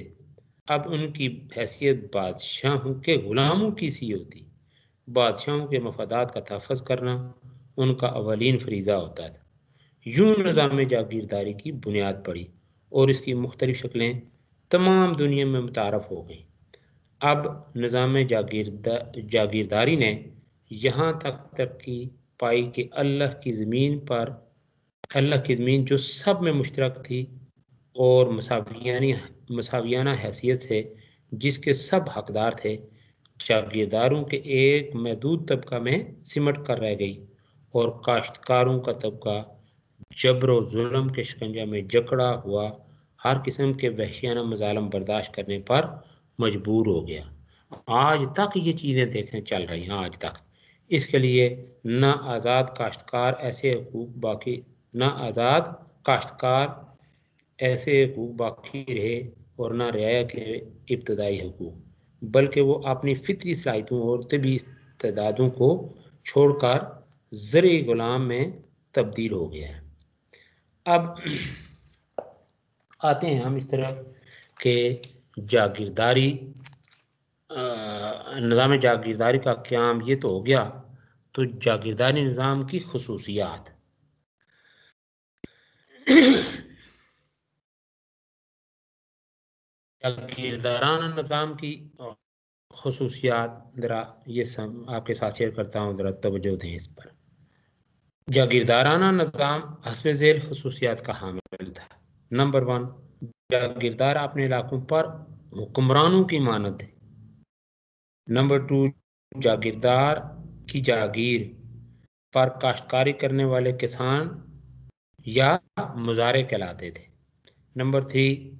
اب ان کی حیثیت بادشاہوں کے غلاموں کی سی ہوتی۔ بادشاہوں کے مفادات کا تحفظ کرنا ان کا اولین فریضہ ہوتا تھا۔ یوں نظام جاگیرداری کی بنیاد پڑی اور اس کی مختلف شکلیں تمام دنیا میں متعارف ہو گئیں۔ اب نظام جاگیرداری نے یہاں تک ترقی پائی کہ اللہ کی زمین جو سب میں مشترک تھی اور مساویانہ حیثیت سے جس کے سب حقدار تھے، جاگیرداروں کے ایک محدود طبقہ میں سمٹ کر رہ گئی اور کاشتکاروں کا طبقہ جبر و ظلم کے شکنجہ میں جکڑا ہوا ہر قسم کے وحشیانہ مظالم برداشت کرنے پر مجبور ہو گیا۔ آج تک یہ چیزیں دیکھنے چل رہی ہیں، آج تک اس کے لیے نہ آزاد کاشتکار ایسے حقوق باقی رہے اور نہ رعایا کے ابتدائی حقوق، بلکہ وہ اپنی فطری صلاحیتوں اور طبی استعدادوں کو چھوڑ کر زرعی غلام میں تبدیل ہو گیا ہے۔ اب آتے ہیں ہم اس طرح کہ نظام جاگیرداری کا قیام یہ تو ہو گیا، تو جاگیرداری نظام کی خصوصیات۔ جاگیردارانہ نظام کی خصوصیات ذرا یہ آپ کے ساتھ شیئر کرتا ہوں، ذرا توجہ دیں اس پر۔ جاگیردارانہ نظام حسب ذیل خصوصیات کا حامل تھا۔ نمبر 1، جاگیردار اپنے علاقوں پر حکمرانوں کی مانند ہے۔ نمبر 2، جاگیردار کی جاگیر پر کاشتکاری کرنے والے کسان یا مزارع کہلاتے تھے۔ نمبر 3،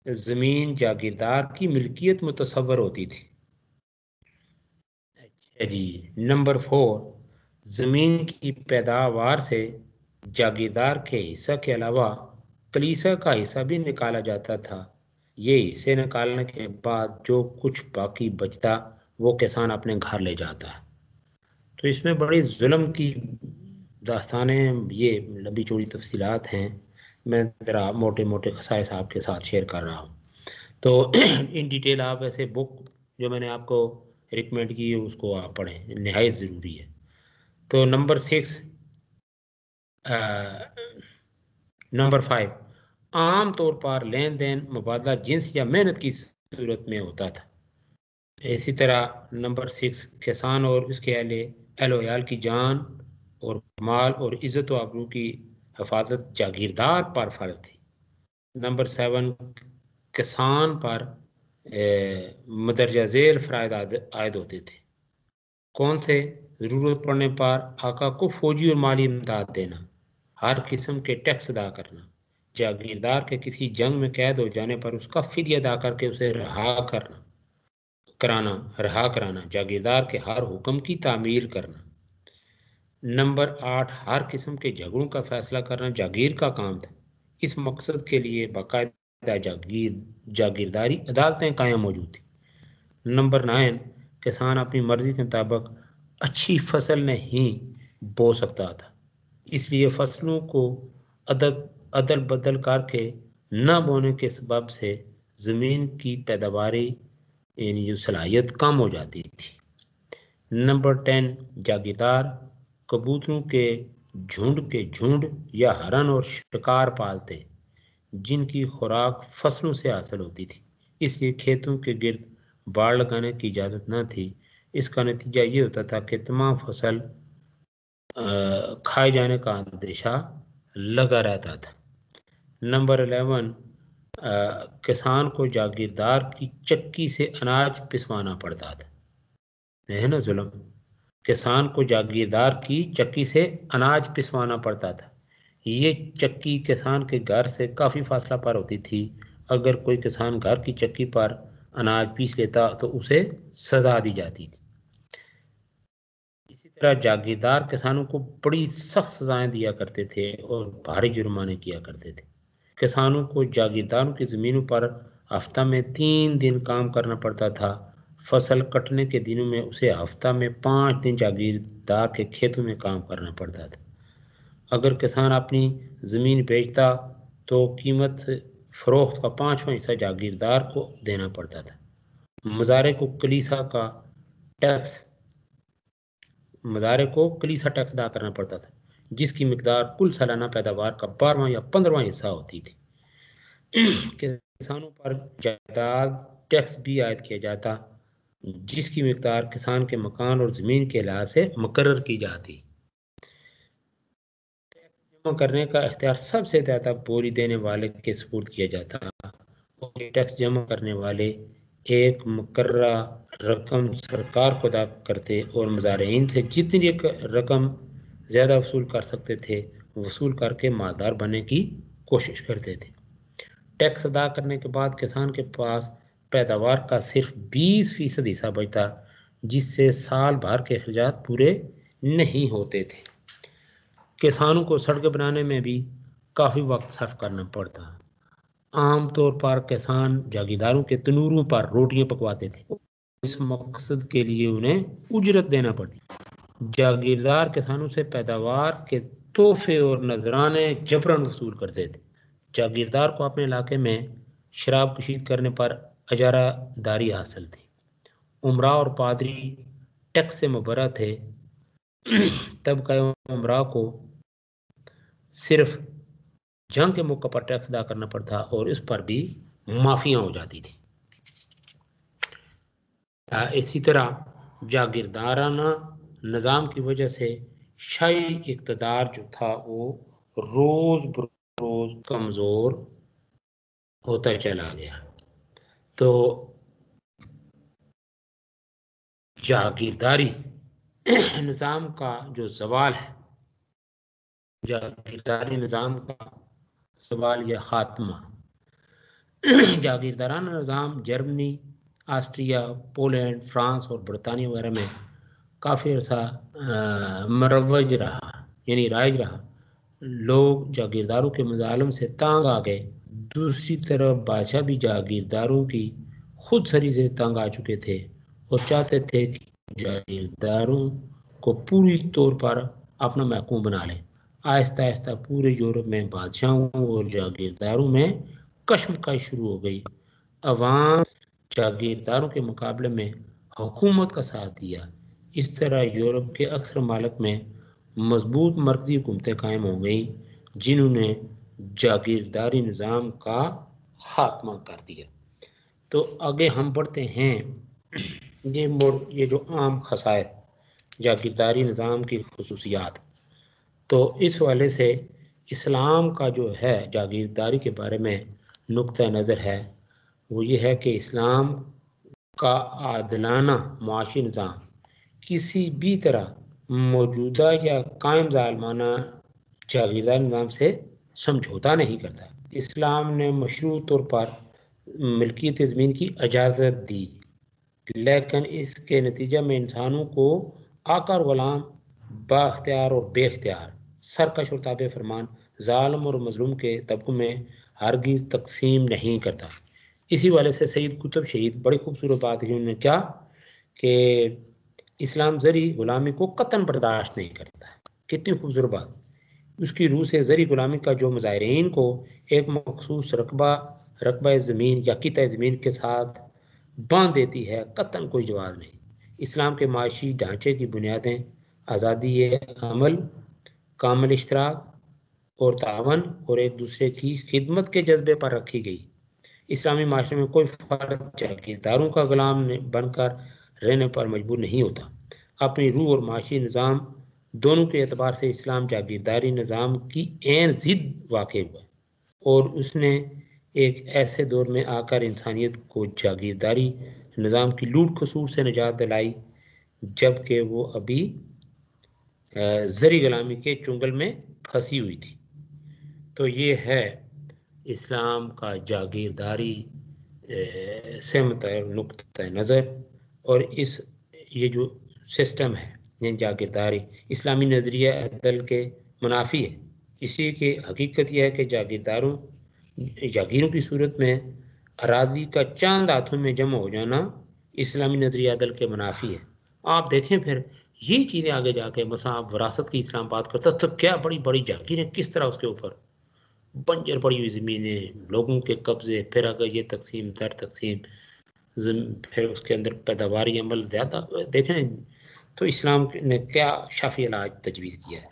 زمین جاگیردار کی ملکیت متصور ہوتی تھی۔ نمبر 4، زمین کی پیداوار سے جاگیردار کے حصہ کے علاوہ کلیسا کا حصہ بھی نکالا جاتا تھا۔ یہ حصے نکالنے کے بعد جو کچھ باقی بچتا وہ کسان اپنے گھر لے جاتا ہے۔ تو اس میں بڑی ظلم کی داستانیں، یہ لمبی چوڑی تفصیلات ہیں، میں ذرا موٹے موٹے خصائص آپ کے ساتھ شیئر کر رہا ہوں۔ تو ان ڈیٹیل آپ ایسے بک جو میں نے آپ کو ریکمینڈ کی ہے اس کو آپ پڑھیں، نہایت ضروری ہے۔ تو نمبر 5، عام طور پر لین دین مبادلہ جنس یا محنت کی صورت میں ہوتا تھا۔ اسی طرح نمبر 6، کسان اور اس کے اہل و عیال کی جان اور مال اور عزت و آبرو کی حفاظت جاگیردار پر فرض تھی۔ نمبر 7، کسان پر مدرجہ ذیل فرائض عائد ہوتے تھے۔ کون سے؟ ضرورت پڑنے پر آقا کو فوجی اور مالی امداد دینا، ہر قسم کے ٹیکس ادا کرنا، جاگیردار کے کسی جنگ میں قید ہو جانے پر اس کا فدیہ ادا کر کے اسے رہا کرانا، جاگیردار کے ہر حکم کی تعمیل کرنا۔ نمبر 8، ہر قسم کے جھگڑوں کا فیصلہ کرنا جاگیر کا کام تھا۔ اس مقصد کے لیے باقاعدہ جاگیرداری عدالتیں قائم موجود تھیں۔ نمبر 9، کسان اپنی مرضی کے مطابق اچھی فصل نہیں بو سکتا تھا، اس لیے فصلوں کو عدل بدل کر کے نہ بونے کے سبب سے زمین کی پیداواری یعنی جو صلاحیت کم ہو جاتی تھی۔ نمبر 10، جاگیردار کبوتروں کے جھنڈ یا ہرن اور شکار پالتے جن کی خوراک فصلوں سے حاصل ہوتی تھی، اس لیے کھیتوں کے گرد باڑ لگانے کی اجازت نہ تھی۔ اس کا نتیجہ یہ ہوتا تھا کہ تمام فصل کھائے جانے کا اندیشہ لگا رہتا تھا۔ نمبر 11، کسان کو جاگیردار کی چکی سے اناج پسوانا پڑتا تھا، ہے نا ظلم۔ کسان کو جاگیردار کی چکی سے اناج پسوانا پڑتا تھا۔ یہ چکی کسان کے گھر سے کافی فاصلہ پر ہوتی تھی۔ اگر کوئی کسان گھر کی چکی پر اناج پیس لیتا تو اسے سزا دی جاتی تھی۔ اسی طرح جاگیردار کسانوں کو بڑی سخت سزائیں دیا کرتے تھے اور بھاری جرمانے کیا کرتے تھے۔ کسانوں کو جاگیرداروں کی زمینوں پر ہفتہ میں 3 دن کام کرنا پڑتا تھا۔ فصل کٹنے کے دنوں میں اسے ہفتہ میں 5 دن جاگیردار کے کھیتوں میں کام کرنا پڑتا تھا۔ اگر کسان اپنی زمین بیچتا تو قیمت فروخت کا 5واں حصہ جاگیردار کو دینا پڑتا تھا۔ مزارع کو کلیسا ٹیکس ادا کرنا پڑتا تھا، جس کی مقدار کل سالانہ پیداوار کا 12واں یا 15واں حصہ ہوتی تھی۔ کسانوں پر جائیداد ٹیکس بھی عائد کیا جاتا، جس کی مقدار کسان کے مکان اور زمین کے لحاظ سے مقرر کی جاتی۔ ٹیکس جمع کرنے کا اختیار سب سے زیادہ بولی دینے والے کے سپرد کیا جاتا اور ٹیکس جمع کرنے والے ایک مقررہ رقم سرکار کو ادا کرتے اور مزارعین سے جتنی رقم زیادہ وصول کر سکتے تھے وصول کر کے مالدار بننے کی کوشش کرتے تھے۔ ٹیکس ادا کرنے کے بعد کسان کے پاس پیداوار کا صرف 20% حصہ بچتا، جس سے سال بھر کے اخراجات پورے نہیں ہوتے تھے۔ کسانوں کو سڑکیں بنانے میں بھی کافی وقت صرف کرنا پڑتا۔ عام طور پر کسان جاگیرداروں کے تنوروں پر روٹیاں پکواتے تھے، اس مقصد کے لیے انہیں اجرت دینا پڑتی۔ جاگیردار کسانوں سے پیداوار کے تحفے اور نذرانے جبراً وصول کرتے تھے۔ جاگیردار کو اپنے علاقے میں شراب کشید کرنے پر اجارہ داری حاصل تھی۔ امراء اور پادری ٹیکس سے مبرہ تھے۔ طبقہ امراء کو صرف جنگ کے موقع پر ٹیکس ادا کرنا پڑتا اور اس پر بھی معافیاں ہو جاتی تھی۔ اسی طرح جاگیردارانہ نظام کی وجہ سے شاہی اقتدار جو تھا وہ روز بروز کمزور ہوتا چلا گیا۔ تو جاگیرداری نظام کا جو زوال ہے، جاگیرداری نظام کا زوال یا خاتمہ، جاگیردارانہ نظام جرمنی، آسٹریا، پولینڈ، فرانس اور برطانیہ وغیرہ میں کافی عرصہ مروج رہا، یعنی رائج رہا۔ لوگ جاگیرداروں کے مظالم سے تانگ آ گئے۔ دوسری طرف بادشاہ بھی جاگیرداروں کی خود سری سے تانگ آ چکے تھے اور چاہتے تھے کہ جاگیرداروں کو پوری طور پر اپنا محکوم بنا لیں۔ آہستہ آہستہ پورے یورپ میں بادشاہوں اور جاگیرداروں میں کشمکش شروع ہو گئی۔ عوام جاگیرداروں کے مقابلے میں حکومت کا ساتھ دیا۔ اس طرح یورپ کے اکثر ممالک میں مضبوط مرکزی حکومتیں قائم ہو گئیں جنہوں نے جاگیرداری نظام کا خاتمہ کر دیا۔ تو آگے ہم بڑھتے ہیں، یہ جو عام خصائص جاگیرداری نظام کی خصوصیات، تو اس والے سے اسلام کا جو ہے جاگیرداری کے بارے میں نقطہ نظر ہے وہ یہ ہے کہ اسلام کا عادلانہ معاشی نظام کسی بھی طرح موجودہ یا قائم ظالمانہ جاگیرداری نظام سے سمجھوتا نہیں کرتا۔ اسلام نے مشروع طور پر ملکیت زمین کی اجازت دی، لیکن اس کے نتیجہ میں انسانوں کو آقا اور غلام، بااختیار اور بے اختیار، سرکش اور تابع فرمان، ظالم اور مظلوم کے طبقوں میں ہرگز تقسیم نہیں کرتا۔ اسی والے سے سید قطب شہید بڑی خوبصورت بات ہے، انہوں نے کیا کہ اسلام زری غلامی کو قطعاً برداشت نہیں کرتا ہے۔ کتنی خوبصورت بات۔ اس کی روح سے زری غلامی کا جو مظاہرین کو ایک مخصوص رقبہ رقبہ زمین یا قطع زمین کے ساتھ باندھ دیتی ہے قطعاً کوئی جواز نہیں۔ اسلام کے معاشی ڈھانچے کی بنیادیں آزادی عمل، کامل اشتراک اور تعاون اور ایک دوسرے کی خدمت کے جذبے پر رکھی گئی۔ اسلامی معاشرے میں کوئی فرد جاگیرداروں کا غلام بن کر رہنے پر مجبور نہیں ہوتا۔ اپنی روح اور معاشی نظام دونوں کے اعتبار سے اسلام جاگیرداری نظام کی عین ضد واقع ہوا اور اس نے ایک ایسے دور میں آ کر انسانیت کو جاگیرداری نظام کی لوٹ کھسوٹ سے نجات دلائی جب کہ وہ ابھی زری غلامی کے چنگل میں پھنسی ہوئی تھی۔ تو یہ ہے اسلام کا جاگیرداری سے متعلق نقطۂ نظر، اور یہ جو سسٹم ہے یعنی جاگیرداری اسلامی نظریہ عدل کے منافی ہے۔ اسی کی حقیقت یہ ہے کہ جاگیروں کی صورت میں اراضی کا چاند ہاتھوں میں جمع ہو جانا اسلامی نظریہ عدل کے منافی ہے۔ آپ دیکھیں پھر یہ چیزیں آگے جا کے مثلا آپ وراثت کی اسلام بات کرتا تو کیا بڑی بڑی جاگیریں کس طرح اس کے اوپر بنجر پڑی ہوئی زمینیں، لوگوں کے قبضے، پھر اگر یہ تقسیم در تقسیم، پھر اس کے اندر پیداواری عمل زیادہ دیکھیں تو اسلام نے کیا شافی علاج تجویز کیا ہے۔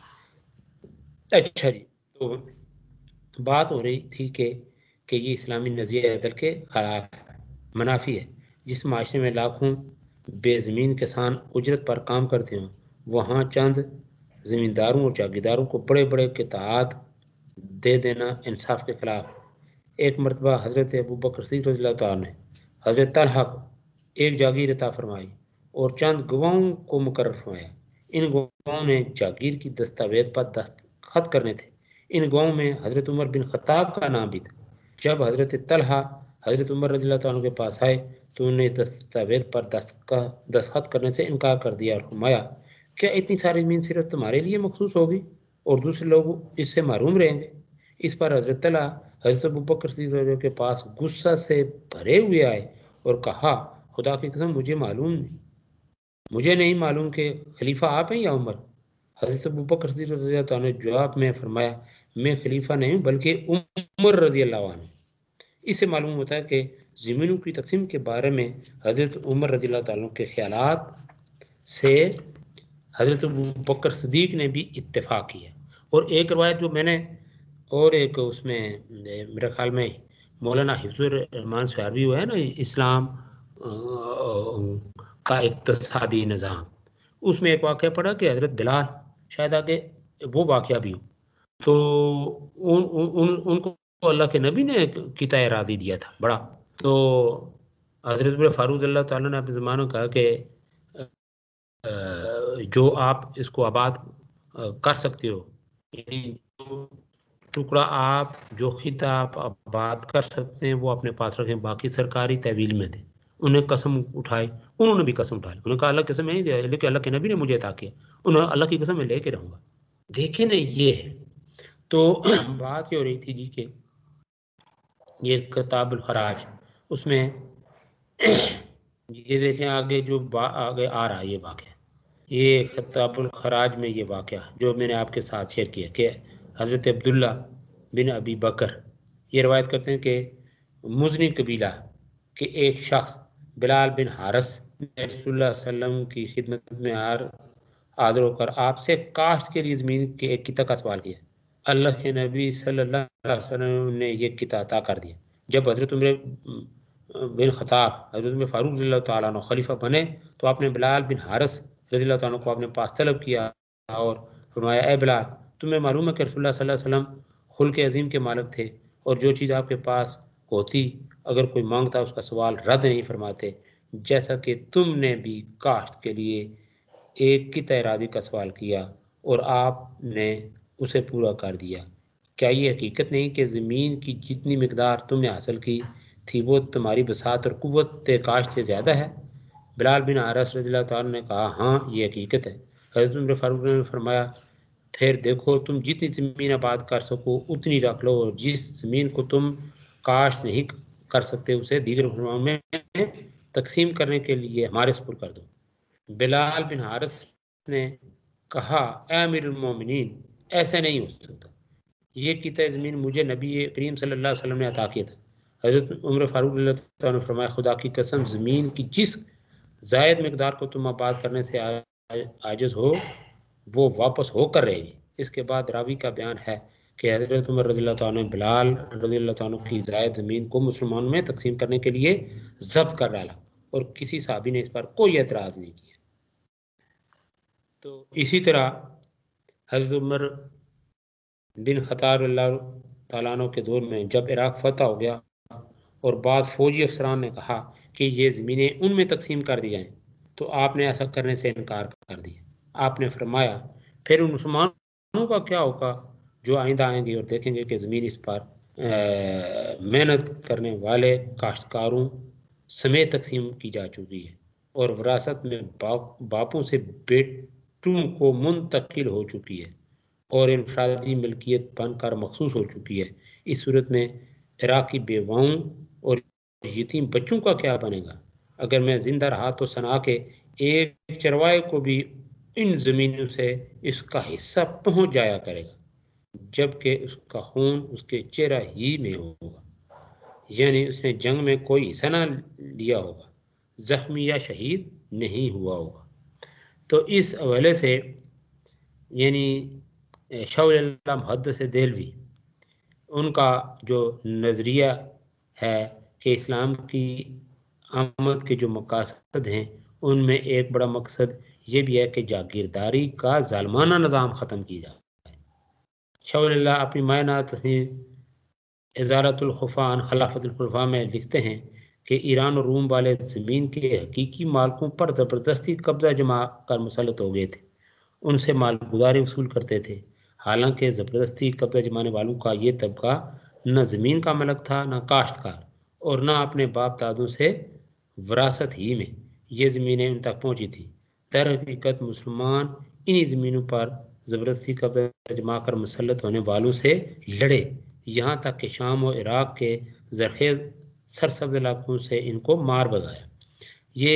اچھا جی، تو بات ہو رہی تھی کہ یہ اسلامی نظریہ عدل کے خلاف منافی ہے۔ جس معاشرے میں لاکھوں بے زمین کسان اجرت پر کام کرتے ہوں وہاں چند زمینداروں اور جاگیرداروں کو بڑے بڑے قطاعات دے دینا انصاف کے خلاف۔ ایک مرتبہ حضرت ابوبکر صدیق رضی اللہ تعالیٰ نے حضرت طلحہ کو ایک جاگیر عطا فرمائی اور چند گواہوں کو مقرر فرمایا۔ ان گواہوں نے جاگیر کی دستاویز پر دستخط کرنے تھے۔ ان گواہوں میں حضرت عمر بن خطاب کا نام بھی تھا۔ جب حضرت طلحہ حضرت عمر رضی اللہ تعالیٰ کے پاس آئے تو انہوں نے دستاویز پر دستخط کرنے سے انکار کر دیا اور فرمایا کیا اتنی ساری زمین صرف تمہارے لیے مخصوص ہوگی اور دوسرے لوگ اس سے محروم رہیں گے؟ اس پر حضرت طلحہ حضرت ابوبکر صدیق کے پاس غصہ سے بھرے ہوئے آئے اور کہا خدا کی قسم مجھے نہیں معلوم کہ خلیفہ آپ ہیں یا عمر؟ حضرت ابوبکر صدیق رضی اللہ عنہ نے جواب میں فرمایا میں خلیفہ نہیں ہوں بلکہ عمر رضی اللہ عنہ۔ اس سے معلوم ہوتا ہے کہ زمینوں کی تقسیم کے بارے میں حضرت عمر رضی اللہ تعالیٰ کے خیالات سے حضرت ابوبکر صدیق نے بھی اتفاق کیا۔ اور ایک روایت جو میں نے اور ایک اس میں میرے خیال میں مولانا حفظ الرحمان سہروی ہوا ہے نا اسلام کا اقتصادی نظام، اس میں ایک واقعہ پڑھا کہ حضرت بلال شاید آگے وہ واقعہ بھی ہو تو ان کو اللہ کے نبی نے قطع اراضی دیا تھا بڑا، تو حضرت فاروق اللہ تعالیٰ نے اپنے زمانوں کہا کہ جو آپ اس کو آباد کر سکتے ہو یعنی ٹکڑا آپ جو خطہ آپ آباد کر سکتے ہیں وہ اپنے پاس رکھیں، باقی سرکاری تحویل میں دیں۔ انہیں قسم اٹھائی، انہوں نے بھی قسم اٹھائی، انہوں نے کہا اللہ قسم نہیں دیا لیکن اللہ کے نبی نے مجھے عطا کیا، انہوں نے اللہ کی قسم میں لے کے رہوں گا۔ دیکھیں نا یہ ہے تو بات یہ ہو رہی تھی جی کہ یہ کتاب الخراج اس میں یہ دیکھیں آگے جو آگے آ رہا ہے یہ واقعہ، یہ کتاب الخراج میں یہ واقعہ جو میں نے آپ کے ساتھ شیئر کیا کہ حضرت عبداللہ بن ابی بکر یہ روایت کرتے ہیں کہ مزنی قبیلہ کے ایک شخص بلال بن حارث نے رسول اللہ صلی اللہ علیہ وسلم کی خدمت میں حاضر ہو کر آپ سے کاشت کے لیے زمین کے ایک قطع کا سوال کیا۔ اللہ کے نبی صلی اللہ علیہ وسلم نے یہ قطع عطا کر دیا۔ جب حضرت عمر بن خطاب حضرت عمر فاروق رضی اللہ تعالیٰ عنہ خلیفہ بنے تو آپ نے بلال بن حارث رضی اللہ تعالیٰ کو اپنے پاس طلب کیا اور فرمایا اے بلال تمہیں معلوم ہے کہ رسول اللہ صلی اللہ علیہ وسلم خلق عظیم کے مالک تھے اور جو چیز آپ کے پاس ہوتی اگر کوئی مانگتا اس کا سوال رد نہیں فرماتے، جیسا کہ تم نے بھی کاشت کے لیے ایک قطع اراضی کا سوال کیا اور آپ نے اسے پورا کر دیا۔ کیا یہ حقیقت نہیں کہ زمین کی جتنی مقدار تم نے حاصل کی تھی وہ تمہاری بساط اور قوت کاشت سے زیادہ ہے؟ بلال بن حارث رضی اللہ تعالیٰ نے کہا ہاں یہ حقیقت ہے۔ حضرت عمر فاروق نے فرمایا پھر دیکھو تم جتنی زمین آباد کر سکو اتنی رکھ لو اور جس زمین کو تم کاشت نہیں کر سکتے اسے دیگر مسلمانوں میں تقسیم کرنے کے لیے ہمارے سپرد کر دو۔ بلال بن حارث نے کہا اے امیر المومنین ایسا نہیں ہو سکتا، یہ قطع زمین مجھے نبی کریم صلی اللہ علیہ وسلم نے عطا کیا تھا، حضرت عمر فاروق رضی اللہ عنہ نے فرمایا خدا کی قسم زمین کی جس زائد مقدار کو تم آباد کرنے سے عاجز ہو وہ واپس ہو کر رہے گی۔ اس کے بعد راوی کا بیان ہے کہ حضرت عمر رضی اللہ عنہ نے بلال رضی اللہ عنہ کی زائد زمین کو مسلمانوں میں تقسیم کرنے کے لیے ضبط کر ڈالا اور کسی صحابی نے اس پر کوئی اعتراض نہیں کیا۔ تو اسی طرح حضرت عمر بن خطاب اللہ تعالیٰ عنہ کے دور میں جب عراق فتح ہو گیا اور بعد فوجی افسران نے کہا کہ یہ زمینیں ان میں تقسیم کر دی جائیں تو آپ نے ایسا کرنے سے انکار کر دیا۔ آپ نے فرمایا پھر ان مسلمانوں کا کیا ہوگا جو آئندہ آئیں گے اور دیکھیں گے کہ زمین اس پر محنت کرنے والے کاشتکاروں سمیت تقسیم کی جا چکی ہے اور وراثت میں باپوں سے بیٹوں کو منتقل ہو چکی ہے اور انفرادی ملکیت بن کر مخصوص ہو چکی ہے۔ اس صورت میں عراقی بیواؤں اور یتیم بچوں کا کیا بنے گا؟ اگر میں زندہ رہا تو صنعاء کے ایک چروائے کو بھی ان زمینوں سے اس کا حصہ پہنچ جایا کرے گا جبکہ اس کا خون اس کے چہرہ ہی میں ہوگا، یعنی اس نے جنگ میں کوئی حصہ نہ لیا ہوگا، زخمی یا شہید نہیں ہوا ہوگا۔ تو اس حوالے سے یعنی شاہ ولی اللہ محدث دہلوی ان کا جو نظریہ ہے کہ اسلام کی آمد کے جو مقاصد ہیں ان میں ایک بڑا مقصد یہ بھی ہے کہ جاگیرداری کا ظالمانہ نظام ختم کیا جائے۔ شاہ ولی اللہ اپنی مائنہ تصنیف ازالۃ الخفا عن خلافت الخلفاء میں لکھتے ہیں کہ ایران اور روم والے زمین کے حقیقی مالکوں پر زبردستی قبضہ جما کر مسلط ہو گئے تھے، ان سے مال گزاری وصول کرتے تھے، حالانکہ زبردستی قبضہ جمانے والوں کا یہ طبقہ نہ زمین کا ملک تھا نہ کاشتکار اور نہ اپنے باپ دادوں سے وراثت ہی میں یہ زمینیں ان تک پہنچی تھیں۔ در حقیقت مسلمان انہی زمینوں پر زبردستی قبضہ جما کر مسلط ہونے والوں سے لڑے، یہاں تک کہ شام و عراق کے زرخیز سرسبز علاقوں سے ان کو مار بھگایا۔ یہ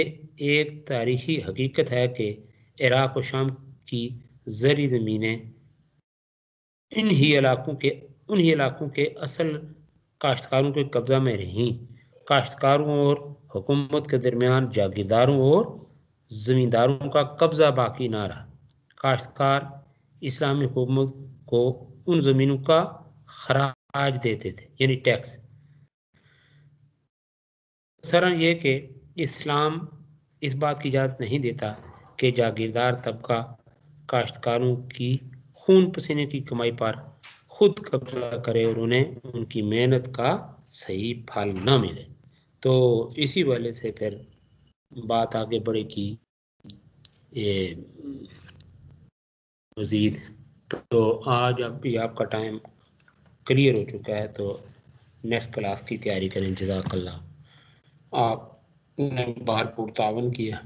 ایک تاریخی حقیقت ہے کہ عراق و شام کی زرعی زمینیں انہی علاقوں کے اصل کاشتکاروں کے قبضہ میں رہیں۔ کاشتکاروں اور حکومت کے درمیان جاگیرداروں اور زمینداروں کا قبضہ باقی نہ رہا۔ کاشتکار اسلامی حکومت کو ان زمینوں کا خراج دیتے تھے، یعنی ٹیکس۔ مثلاً یہ کہ اسلام اس بات کی اجازت نہیں دیتا کہ جاگیردار طبقہ کاشتکاروں کی خون پسینے کی کمائی پر خود قبضہ کرے اور انہیں ان کی محنت کا صحیح پھل نہ ملے۔ تو اسی وجہ سے پھر بات آگے بڑھے گی یہ مزید۔ تو آج اب بھی آپ کا ٹائم کلیئر ہو چکا ہے تو نیکسٹ کلاس کی تیاری کریں۔ جزاک اللہ۔ آپ نے بھرپور تعاون کیا۔